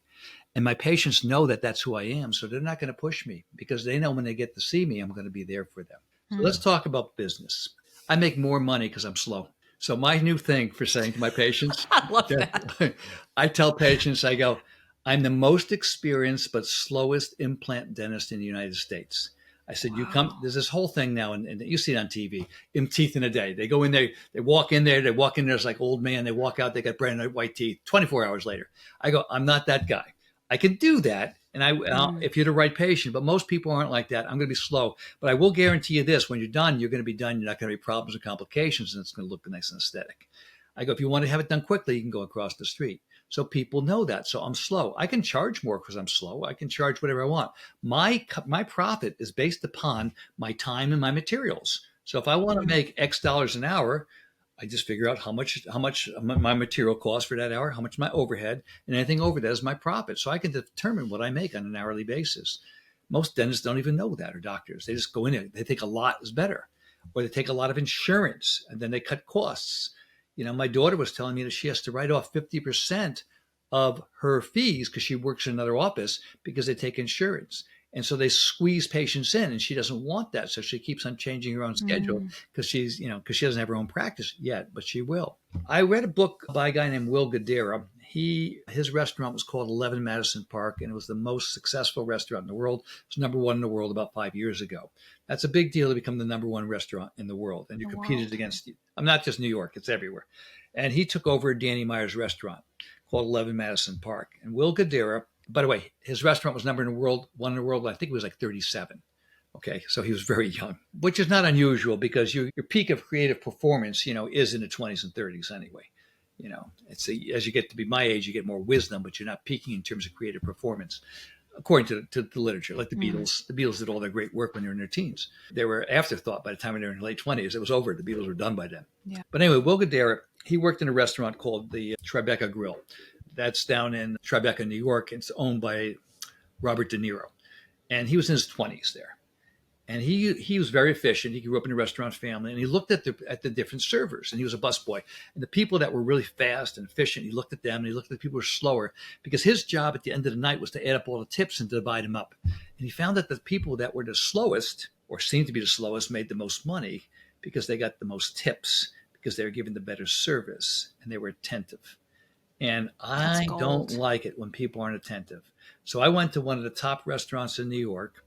And my patients know that that's who I am. So they're not going to push me because they know when they get to see me, I'm going to be there for them. So let's talk about business. I make more money because I'm slow. So my new thing for saying to my patients, I love that. I tell patients, I go, "I'm the most experienced but slowest implant dentist in the United States." I said, "You come." There's this whole thing now, and you see it on TV. Teeth in a day. They go in there, they walk in there, it's like old man. They walk out, they got brand new white teeth. 24 hours later, I go, "I'm not that guy. I can do that, and if you're the right patient, but most people aren't like that. I'm going to be slow, but I will guarantee you this: when you're done, you're going to be done. You're not going to be problems or complications, and it's going to look nice and aesthetic." I go, "If you want to have it done quickly, you can go across the street." So people know that. So I'm slow. I can charge more because I'm slow. I can charge whatever I want. My profit is based upon my time and my materials. So if I want to make X dollars an hour, I just figure out how much my material costs for that hour, how much my overhead, and anything over that is my profit. So I can determine what I make on an hourly basis. Most dentists don't even know that, or doctors. They just go in there. They think a lot is better, or they take a lot of insurance and then they cut costs. My daughter was telling me that she has to write off 50% of her fees because she works in another office because they take insurance. And so they squeeze patients in, and she doesn't want that. So she keeps on changing her own schedule because she doesn't have her own practice yet, but she will. I read a book by a guy named Will Guidara. His restaurant was called 11 Madison Park, and it was the most successful restaurant in the world. It was number one in the world about 5 years ago. That's a big deal to become the number one restaurant in the world. And you competed against, I'm not just New York, it's everywhere. And he took over Danny Meyer's restaurant called 11 Madison Park. And Will Guidara, by the way, his restaurant was one in the world. I think it was like 37. Okay, so he was very young, which is not unusual because your peak of creative performance, is in the 20s and 30s anyway. As you get to be my age, you get more wisdom, but you're not peaking in terms of creative performance, according to the literature. Like the Beatles. The Beatles did all their great work when they were in their teens. They were afterthought by the time they were in their late 20s. It was over. The Beatles were done by then. Yeah. But anyway, Will Guidara, he worked in a restaurant called the Tribeca Grill. That's down in Tribeca, New York. It's owned by Robert De Niro. And he was in his 20s there. And he was very efficient. He grew up in a restaurant family, and he looked at the different servers, and he was a busboy. And the people that were really fast and efficient, he looked at them, and he looked at the people who were slower, because his job at the end of the night was to add up all the tips and divide them up. And he found that the people that were the slowest, or seemed to be the slowest, made the most money because they got the most tips, because they were given the better service, and they were attentive. And I don't like it when people aren't attentive. So I went to one of the top restaurants in New York.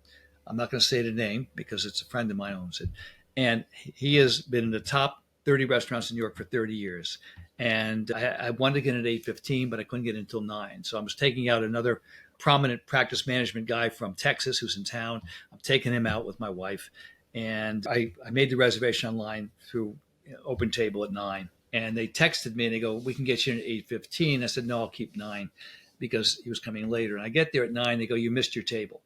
I'm not going to say the name because it's a friend of mine who owns it. And he has been in the top 30 restaurants in New York for 30 years. And I wanted to get in at 8:15, but I couldn't get in until 9. So I was taking out another prominent practice management guy from Texas who's in town. I'm taking him out with my wife. And I made the reservation online through Open Table at 9. And they texted me and they go, we can get you in at 8:15. I said, no, I'll keep 9 because he was coming later. And I get there at 9. They go, you missed your table.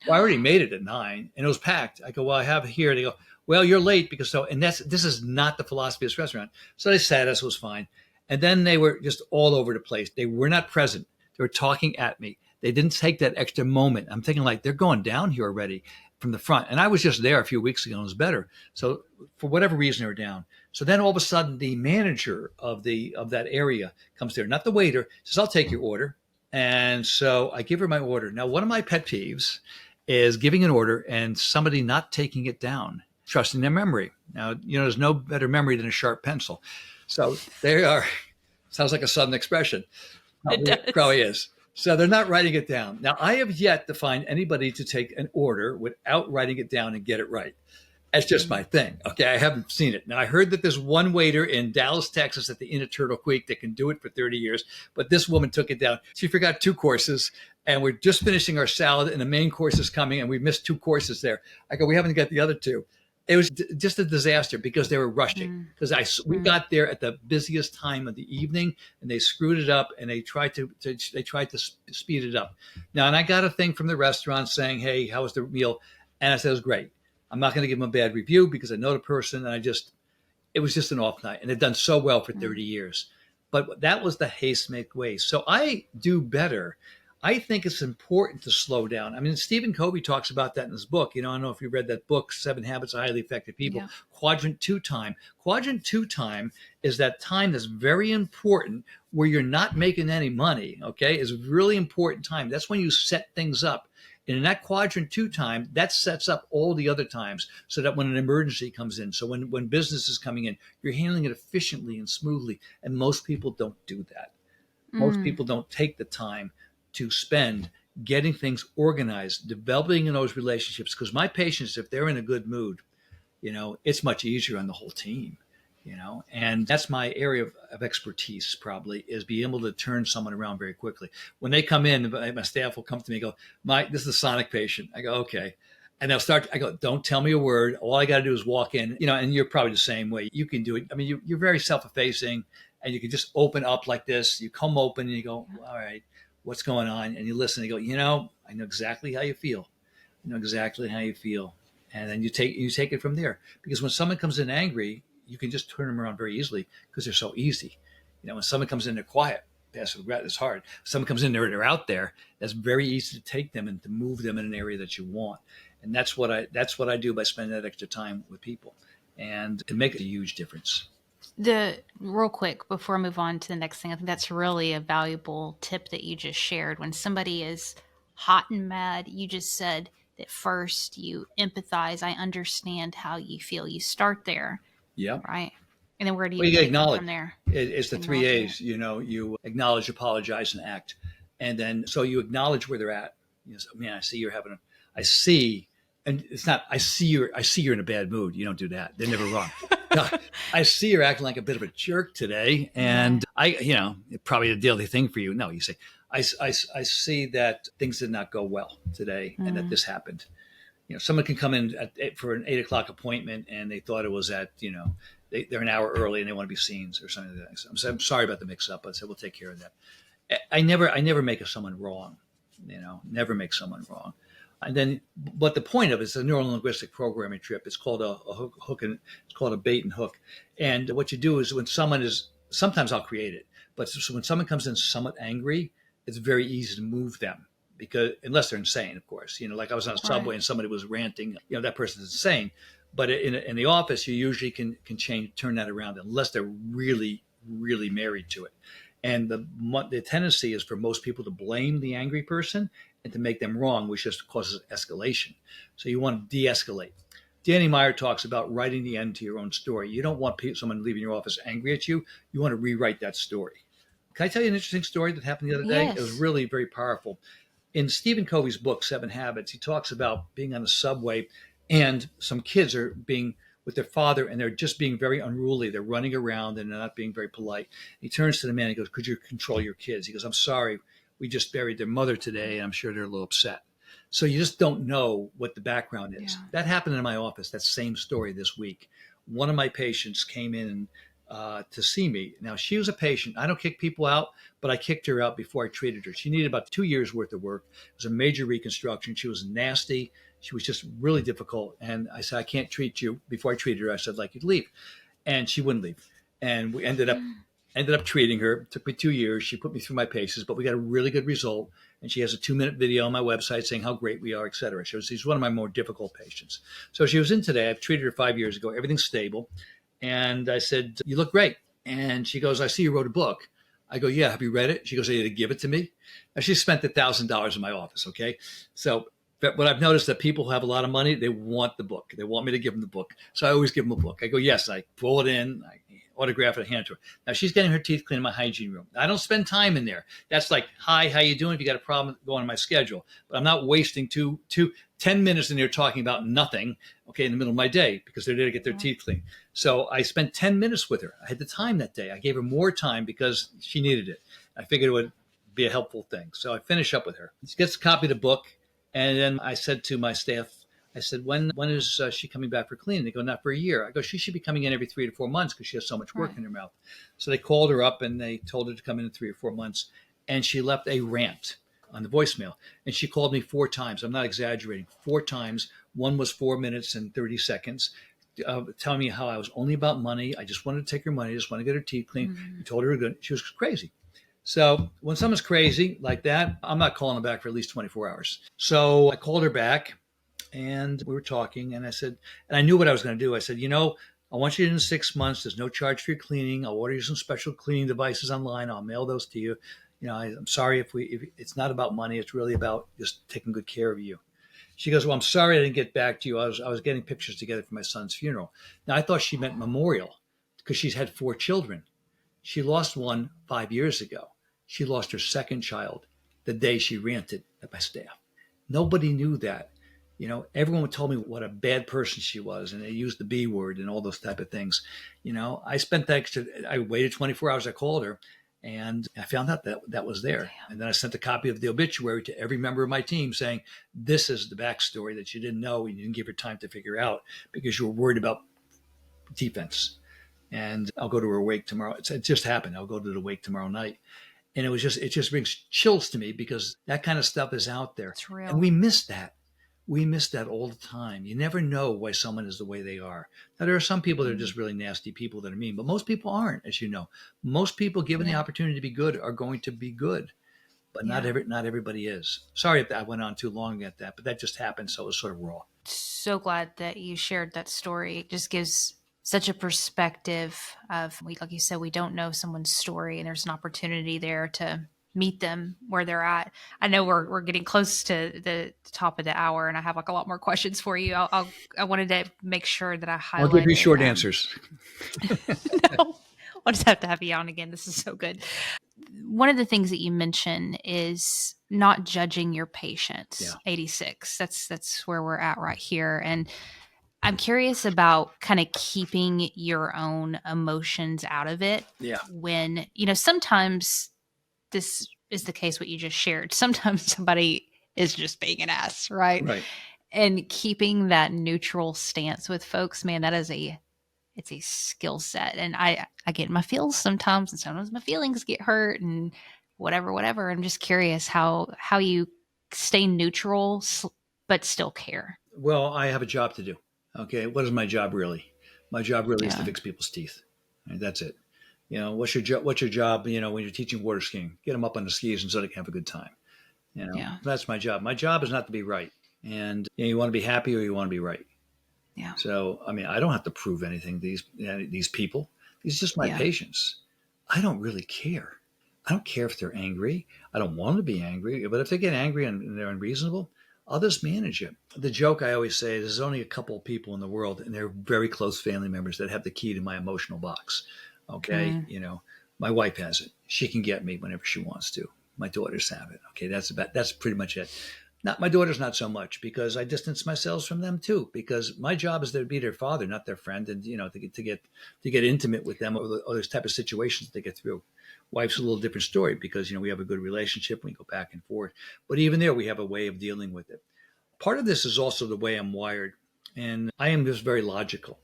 Well, I already made it at 9 and it was packed. I go, well, I have it here. They go, well, you're late because so, and this is not the philosophy of this restaurant. So they sat us, it was fine. And then they were just all over the place. They were not present. They were talking at me. They didn't take that extra moment. I'm thinking like, they're going down here already from the front. And I was just there a few weeks ago and it was better. So for whatever reason, they were down. So then all of a sudden the manager of that area comes there, not the waiter, says, I'll take your order. And so I give her my order. Now, one of my pet peeves is giving an order and somebody not taking it down, trusting their memory. Now, there's no better memory than a sharp pencil. So they are, sounds like a Southern expression. Probably is. So they're not writing it down. Now, I have yet to find anybody to take an order without writing it down and get it right. That's just my thing. Okay, I haven't seen it. Now, I heard that there's one waiter in Dallas, Texas at the Inn at Turtle Creek that can do it for 30 years, but this woman took it down. She forgot 2 courses, and we're just finishing our salad, and the main course is coming, and we missed 2 courses there. I go, we haven't got the other 2. It was just a disaster because they were rushing. Because we got there at the busiest time of the evening, and they screwed it up, and they tried to speed it up. Now, and I got a thing from the restaurant saying, hey, how was the meal? And I said, it was great. I'm not going to give them a bad review because I know the person, and it was just an off night, and they've done so well for 30 years. But that was the haste make waste. So I do better. I think it's important to slow down. I mean, Stephen Covey talks about that in his book. I don't know if you read that book, 7 Habits of Highly Effective People. Yeah. Quadrant 2 time. Quadrant 2 time is that time that's very important where you're not making any money, okay? It's a really important time. That's when you set things up. And in that quadrant 2 time, that sets up all the other times so that when an emergency comes in, so when business is coming in, you're handling it efficiently and smoothly. And most people don't do that. Most people don't take the time to spend getting things organized, developing in those relationships. Because my patients, if they're in a good mood, it's much easier on the whole team. And that's my area of expertise probably is being able to turn someone around very quickly. When they come in, my staff will come to me and go, this is a Sonick patient. I go, okay. And they'll start, I go, don't tell me a word. All I got to do is walk in, and you're probably the same way. You can do it. I mean, you're very self-effacing and you can just open up like this. You come open and you go, all right, what's going on? And you listen and you go, I know exactly how you feel. I know exactly how you feel. And then you take it from there. Because when someone comes in angry, you can just turn them around very easily because they're so easy. When someone comes in, they're quiet. Passive regret is hard. Someone comes in, they're out there. That's very easy to take them and to move them in an area that you want. And that's what I do by spending that extra time with people, and it makes a huge difference. Real quick before I move on to the next thing, I think that's really a valuable tip that you just shared. When somebody is hot and mad, you just said that first you empathize. I understand how you feel. You start there. Yeah. Right. And then where do you take it from there? It's the 3 A's. You acknowledge, apologize, and act. And then so you acknowledge where they're at. Man, I see you're and it's not, I see you're in a bad mood. You don't do that. They're never wrong. No, I see you're acting like a bit of a jerk today. And probably a daily thing for you. No, you say, I see that things did not go well today and that this happened. Someone can come in for an 8 o'clock appointment and they thought it was at, they're an hour early and they want to be seen or something like that. So I'm sorry about the mix up. I said, we'll take care of that. I never make someone wrong, never make someone wrong. And then, but the point of it is a neuro-linguistic programming trip. It's called a hook and it's called a bait and hook. And what you do is when someone sometimes I'll create it, but so when someone comes in somewhat angry, it's very easy to move them. Because unless they're insane, of course, like I was on a subway and somebody was ranting, that person's insane. But in the office, you usually can turn that around unless they're really, really married to it. And the tendency is for most people to blame the angry person and to make them wrong, which just causes escalation. So you want to de-escalate. Danny Meyer talks about writing the end to your own story. You don't want someone leaving your office angry at you. You want to rewrite that story. Can I tell you an interesting story that happened the other day? Yes. It was really very powerful. In Stephen Covey's book, 7 Habits, he talks about being on the subway and some kids are being with their father, and they're just being very unruly. They're running around and they're not being very polite. He turns to the man and goes, "Could you control your kids?" He goes, "I'm sorry. We just buried their mother today, and I'm sure they're a little upset." So you just don't know what the background is. Yeah. That happened in my office, that same story this week. One of my patients came in to see me. Now, she was a patient. I don't kick people out, but I kicked her out before I treated her. She needed about 2 years worth of work. It was a major reconstruction. She was nasty. She was just really difficult. And I said, "I can't treat you." Before I treated her, I said, "I'd like you to leave." And she wouldn't leave. And we ended up treating her. It took me 2 years. She put me through my paces, but we got a really good result. And she has a 2-minute video on my website saying how great we are, et cetera. She's one of my more difficult patients. So she was in today. I've treated her 5 years ago. Everything's stable. And I said, "You look great." And she goes, "I see you wrote a book." I go, "Yeah, have you read it?" She goes, "Are you to give it to me?" Now, she spent $1,000 in my office, okay? So but what I've noticed that people who have a lot of money, they want the book. They want me to give them the book. So I always give them a book. I go, "Yes." I pull it in, I autograph it, hand it to her. Now, she's getting her teeth cleaned in my hygiene room. I don't spend time in there. That's like, "Hi, how you doing? If you got a problem, go on my schedule." But I'm not wasting 10 minutes in there talking about nothing, okay, in the middle of my day, because they're there to get their teeth cleaned. So I spent 10 minutes with her. I had the time that day. I gave her more time because she needed it. I figured it would be a helpful thing. So I finish up with her. She gets a copy of the book. And then I said to my staff, I said, when is she coming back for cleaning? They go, "Not for a year." I go, "She should be coming in every 3 to 4 months because she has so much work in her mouth." So they called her up and they told her to come in 3 or 4 months. And she left a rant on the voicemail. And she called me 4 times. I'm not exaggerating. 4 times. One was 4 minutes and 30 seconds. Telling me how I was only about money. I just wanted to take her money. I just wanted to get her teeth clean. I told her good. She was crazy. So when someone's crazy like that, I'm not calling them back for at least 24 hours. So I called her back and we were talking and I said, and I knew what I was going to do. I said, "I want you in 6 months. There's no charge for your cleaning. I'll order you some special cleaning devices online. I'll mail those to you. I'm sorry if it's not about money. It's really about just taking good care of you." She goes, "Well, I'm sorry I didn't get back to you. I was getting pictures together for my son's funeral." Now I thought she meant memorial because she's had 4 children. She lost one 5 years ago. She lost her second child the day she ranted at my staff. Nobody knew that. Everyone told me what a bad person she was, and they used the B word and all those type of things. I waited 24 hours. I called her, and I found out that was there. Damn. And then I sent a copy of the obituary to every member of my team saying, "This is the backstory that you didn't know and you didn't give her time to figure out because you were worried about defense." And I'll go to her wake tomorrow. It just happened. I'll go to the wake tomorrow night. And it just brings chills to me because that kind of stuff is out there. It's real. And we miss that. We miss that all the time. You never know why someone is the way they are. Now, there are some people that are just really nasty people that are mean, but most people aren't, as you know. Most people, given the opportunity to be good, are going to be good. But not everybody is. Sorry if I went on too long at that, but that just happened, so it was sort of raw. So glad that you shared that story. It just gives such a perspective of, like you said, we don't know someone's story, and there's an opportunity there to meet them where they're at. I know we're getting close to the top of the hour, and I have a lot more questions for you. I wanted to make sure that I highlighted. I'll give you short answers. No, I'll just have to have you on again. This is so good. One of the things that you mention is not judging your patients. Yeah. 86. That's where we're at right here. And I'm curious about kind of keeping your own emotions out of it. Yeah. When, sometimes this is the case, what you just shared. Sometimes somebody is just being an ass, right? Right. And keeping that neutral stance with folks, man, it's a skill set. And I get in my feels sometimes, and sometimes my feelings get hurt and whatever. I'm just curious how you stay neutral, but still care. Well, I have a job to do. Okay. What is my job really? My job really is to fix people's teeth. Right? That's it. What's your job, when you're teaching water skiing? Get them up on the skis and so they can have a good time. That's my job. My job is not to be right. And you want to be happy or you want to be right. Yeah. So, I don't have to prove anything to these people. These are just my patients. I don't really care. I don't care if they're angry. I don't want them to be angry. But if they get angry and they're unreasonable, I'll just manage it. The joke I always say is there's only a couple of people in the world, and they're very close family members, that have the key to my emotional box. Okay. My wife has it. She can get me whenever she wants to. My daughters have it. Okay. That's pretty much it. Not my daughters, not so much, because I distance myself from them too. Because my job is to be their father, not their friend, and to get intimate with them or those type of situations that they get through. Wife's a little different story because we have a good relationship. We go back and forth, but even there, we have a way of dealing with it. Part of this is also the way I'm wired, and I am just very logical.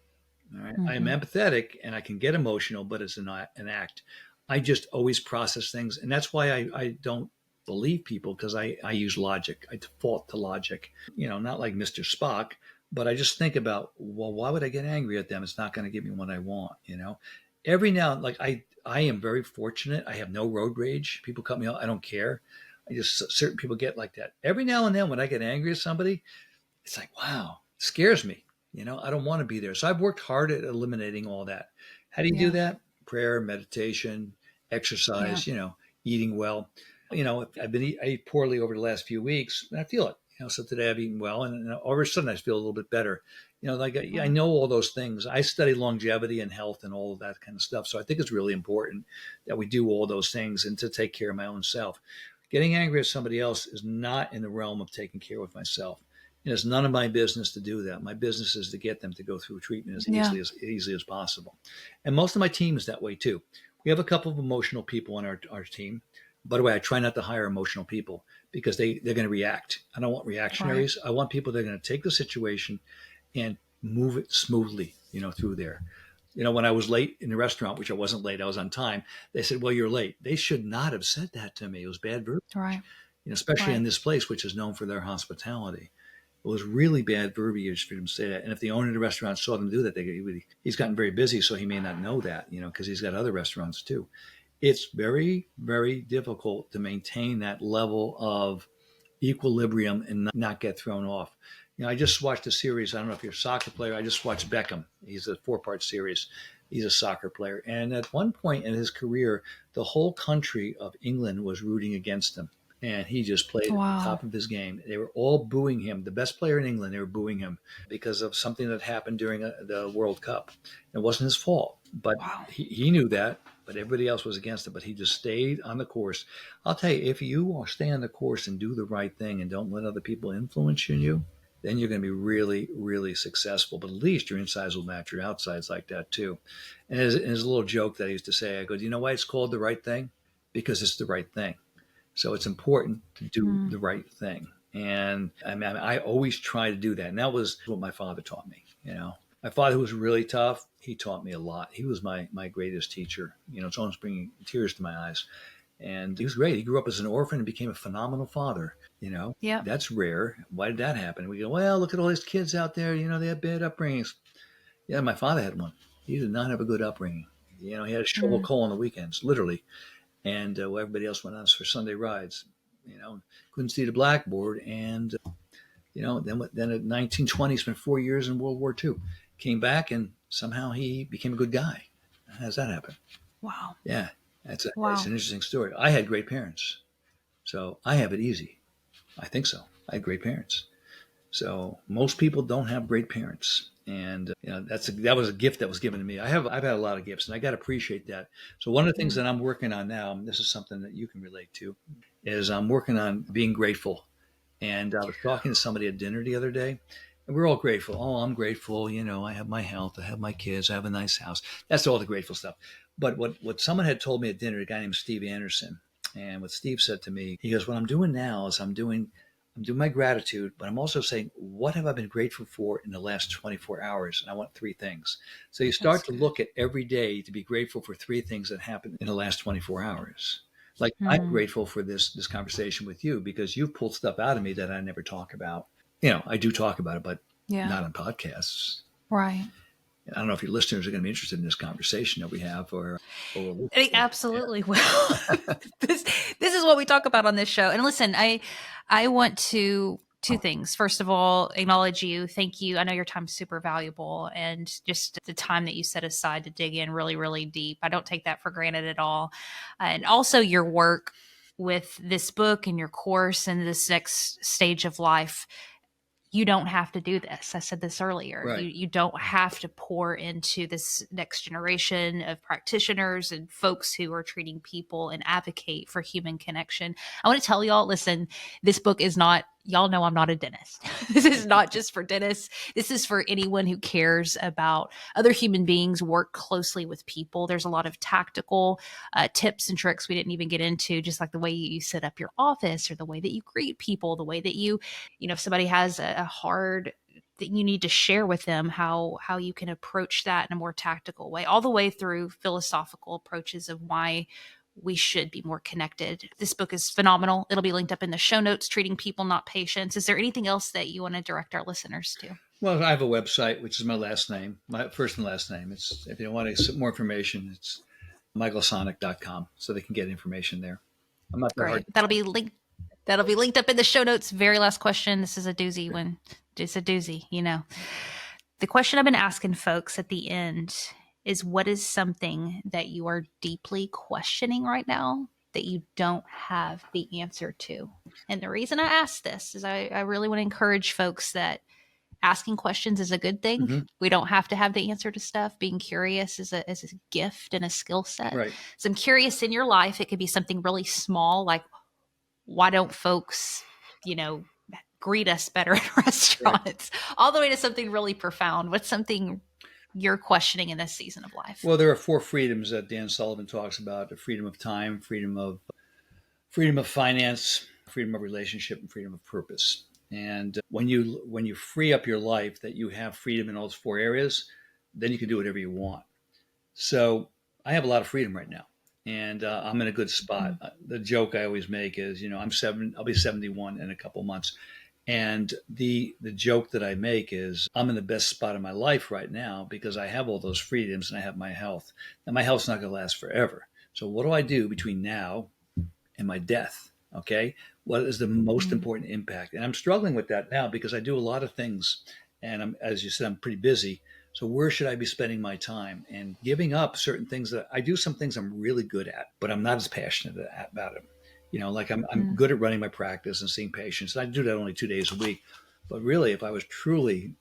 All right, I am Mm-hmm. empathetic and I can get emotional, but it's an act. I just always process things, and that's why I don't believe people because I use logic. I default to logic. Not like Mr. Spock, but I just think about, well, why would I get angry at them? It's not going to give me what I want. Every now, like I am very fortunate. I have no road rage. People cut me off. I don't care. I just certain people get like that. Every now and then, when I get angry at somebody, it's like, wow, it scares me. I don't want to be there. So I've worked hard at eliminating all that. How do you do Yeah. that? Prayer, meditation, Yeah. exercise, eating well. I eat poorly over the last few weeks, and I feel it. So today I've eaten well, and all of a sudden I feel a little bit better. Like I know all those things. I study longevity and health and all of that kind of stuff. So I think it's really important that we do all those things and to take care of my own self. Getting angry at somebody else is not in the realm of taking care of myself. It's none of my business to do that. My business is to get them to go through treatment as Yeah. easily as possible. And most of my team is that way too. We have a couple of emotional people on our team. By the way, I try not to hire emotional people because they're going to react. I don't want reactionaries. I want people that are going to take the situation and move it smoothly, through there. When I was late in the restaurant, which I wasn't late, I was on time. They said, "Well, you're late." They should not have said that to me. It was bad verbiage, Right. especially in Right. this place, which is known for their hospitality. It was really bad verbiage for him to say that. And if the owner of the restaurant saw them do that, he's gotten very busy, so he may not know that, because he's got other restaurants too. It's very, very difficult to maintain that level of equilibrium and not get thrown off. I just watched a series. I don't know if you're a soccer player. I just watched Beckham. He's a 4-part series. He's a soccer player. And at one point in his career, the whole country of England was rooting against him. And he just played at the Wow. top of his game. They were all booing him. The best player in England, they were booing him because of something that happened during the World Cup. It wasn't his fault, but Wow. he knew that. But everybody else was against it. But he just stayed on the course. I'll tell you, if you stay on the course and do the right thing and don't let other people influence you, then you're going to be really, really successful. But at least your insides will match your outsides like that too. And there's a little joke that I used to say. I go, do you know why it's called the right thing? Because it's the right thing. So it's important to do Mm. the right thing. And I always try to do that. And that was what my father taught me. My father was really tough. He taught me a lot. He was my greatest teacher. It's almost bringing tears to my eyes. And he was great. He grew up as an orphan and became a phenomenal father. Yeah. That's rare. Why did that happen? We go, well, look at all these kids out there. They had bad upbringings. Yeah, my father had one. He did not have a good upbringing. He had to shovel Mm. coal on the weekends, literally. And everybody else went on for Sunday rides. Couldn't see the blackboard. And, then at 1920, spent 4 years in World War II. Came back and somehow he became a good guy. How does that happen? Wow. Yeah, it's an Wow. interesting story. I had great parents. So I have it easy. I think so. I had great parents. So most people don't have great parents. And that was a gift that was given to me. I've had a lot of gifts, and I got to appreciate that. So one of the things Mm. that I'm working on now, and this is something that you can relate to, is I'm working on being grateful. And I was talking to somebody at dinner the other day, and we're all grateful. Oh, I'm grateful. I have my health. I have my kids. I have a nice house. That's all the grateful stuff. But what someone had told me at dinner, a guy named Steve Anderson, and what Steve said to me, he goes, what I'm doing now is I'm doing my gratitude, but I'm also saying, what have I been grateful for in the last 24 hours? And I want 3 things. So you That's start to good. look at every day to be grateful for 3 things that happened in the last 24 hours. Like I'm Mm. grateful for this conversation with you because you've pulled stuff out of me that I never talk about. I do talk about it, but Yeah. not on podcasts. Right. I don't know if your listeners are going to be interested in this conversation that we have or They absolutely will. This is what we talk about on this show. And listen, I want to two things. First of all, acknowledge you. Thank you. I know your time's super valuable and just the time that you set aside to dig in really, really deep. I don't take that for granted at all. And also your work with this book and your course and this next stage of life. You don't have to do this. I said this earlier. Right. You don't have to pour into this next generation of practitioners and folks who are treating people and advocate for human connection. I want to tell y'all, listen, this book is not y'all know I'm not a dentist. This is not just for dentists. This is for anyone who cares about other human beings, work closely with people. There's a lot of tactical tips and tricks we didn't even get into, just like the way you set up your office or the way that you greet people, the way that if somebody has a hard that you need to share with them, how you can approach that in a more tactical way, all the way through philosophical approaches of why we should be more connected. This book is phenomenal. It'll be linked up in the show notes, Treating People, Not Patients. Is there anything else that you want to direct our listeners to? Well, I have a website, which is my last name, my first and last name. It's, if you want more information, it's michaelsonick.com, so they can get information there. I'm not that Great. hard. That'll be linked up in the show notes. Very last question. This is a doozy one. It's a doozy, The question I've been asking folks at the end is, what is something that you are deeply questioning right now that you don't have the answer to? And the reason I ask this is I really want to encourage folks that asking questions is a good thing. Mm-hmm. We don't have to have the answer to stuff. Being curious is a gift and a skill set. Right. So I'm curious, in your life, it could be something really small, like, why don't folks, greet us better at restaurants, right, all the way to something really profound. What's something you're questioning in this season of life? Well, there are 4 freedoms that Dan Sullivan talks about: the freedom of time, freedom of finance, freedom of relationship, and freedom of purpose. And when you free up your life, that you have freedom in those 4 areas, then you can do whatever you want. So I have a lot of freedom right now, and I'm in a good spot. Mm-hmm. The joke I always make is, I'll be 71 in a couple months. And the joke that I make is, I'm in the best spot of my life right now because I have all those freedoms and I have my health. And my health's not going to last forever. So what do I do between now and my death? Okay. What is the most important impact? And I'm struggling with that now because I do a lot of things. And as you said, I'm pretty busy. So where should I be spending my time? And giving up certain things that I do, some things I'm really good at, but I'm not as passionate about them. Like I'm good at running my practice and seeing patients. And I do that only 2 days a week. But really, if I truly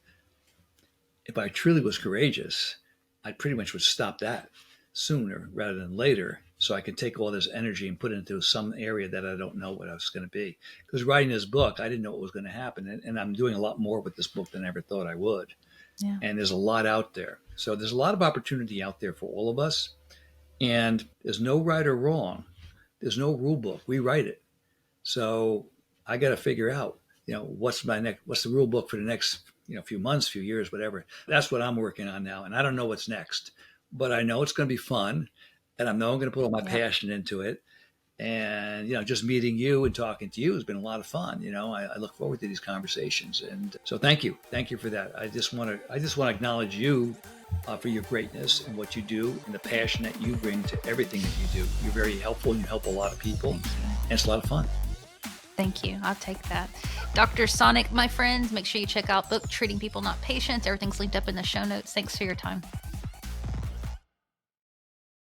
was courageous, I pretty much would stop that sooner rather than later, so I could take all this energy and put it into some area that I don't know what I was going to be. Because writing this book, I didn't know what was going to happen. And I'm doing a lot more with this book than I ever thought I would. Yeah. And there's a lot out there. So there's a lot of opportunity out there for all of us. And there's no right or wrong. There's no rule book. We write it. So I got to figure out, what's the rule book for the next, few months, few years, whatever. That's what I'm working on now. And I don't know what's next, but I know it's going to be fun. And I know I'm going to put all my passion into it. And, just meeting you and talking to you has been a lot of fun. I look forward to these conversations. And so thank you. Thank you for that. I just want to acknowledge you for your greatness and what you do and the passion that you bring to everything that you do. You're very helpful and you help a lot of people. And it's a lot of fun. Thank you. I'll take that. Dr. Sonick, my friends, make sure you check out book Treating People, Not Patients. Everything's linked up in the show notes. Thanks for your time.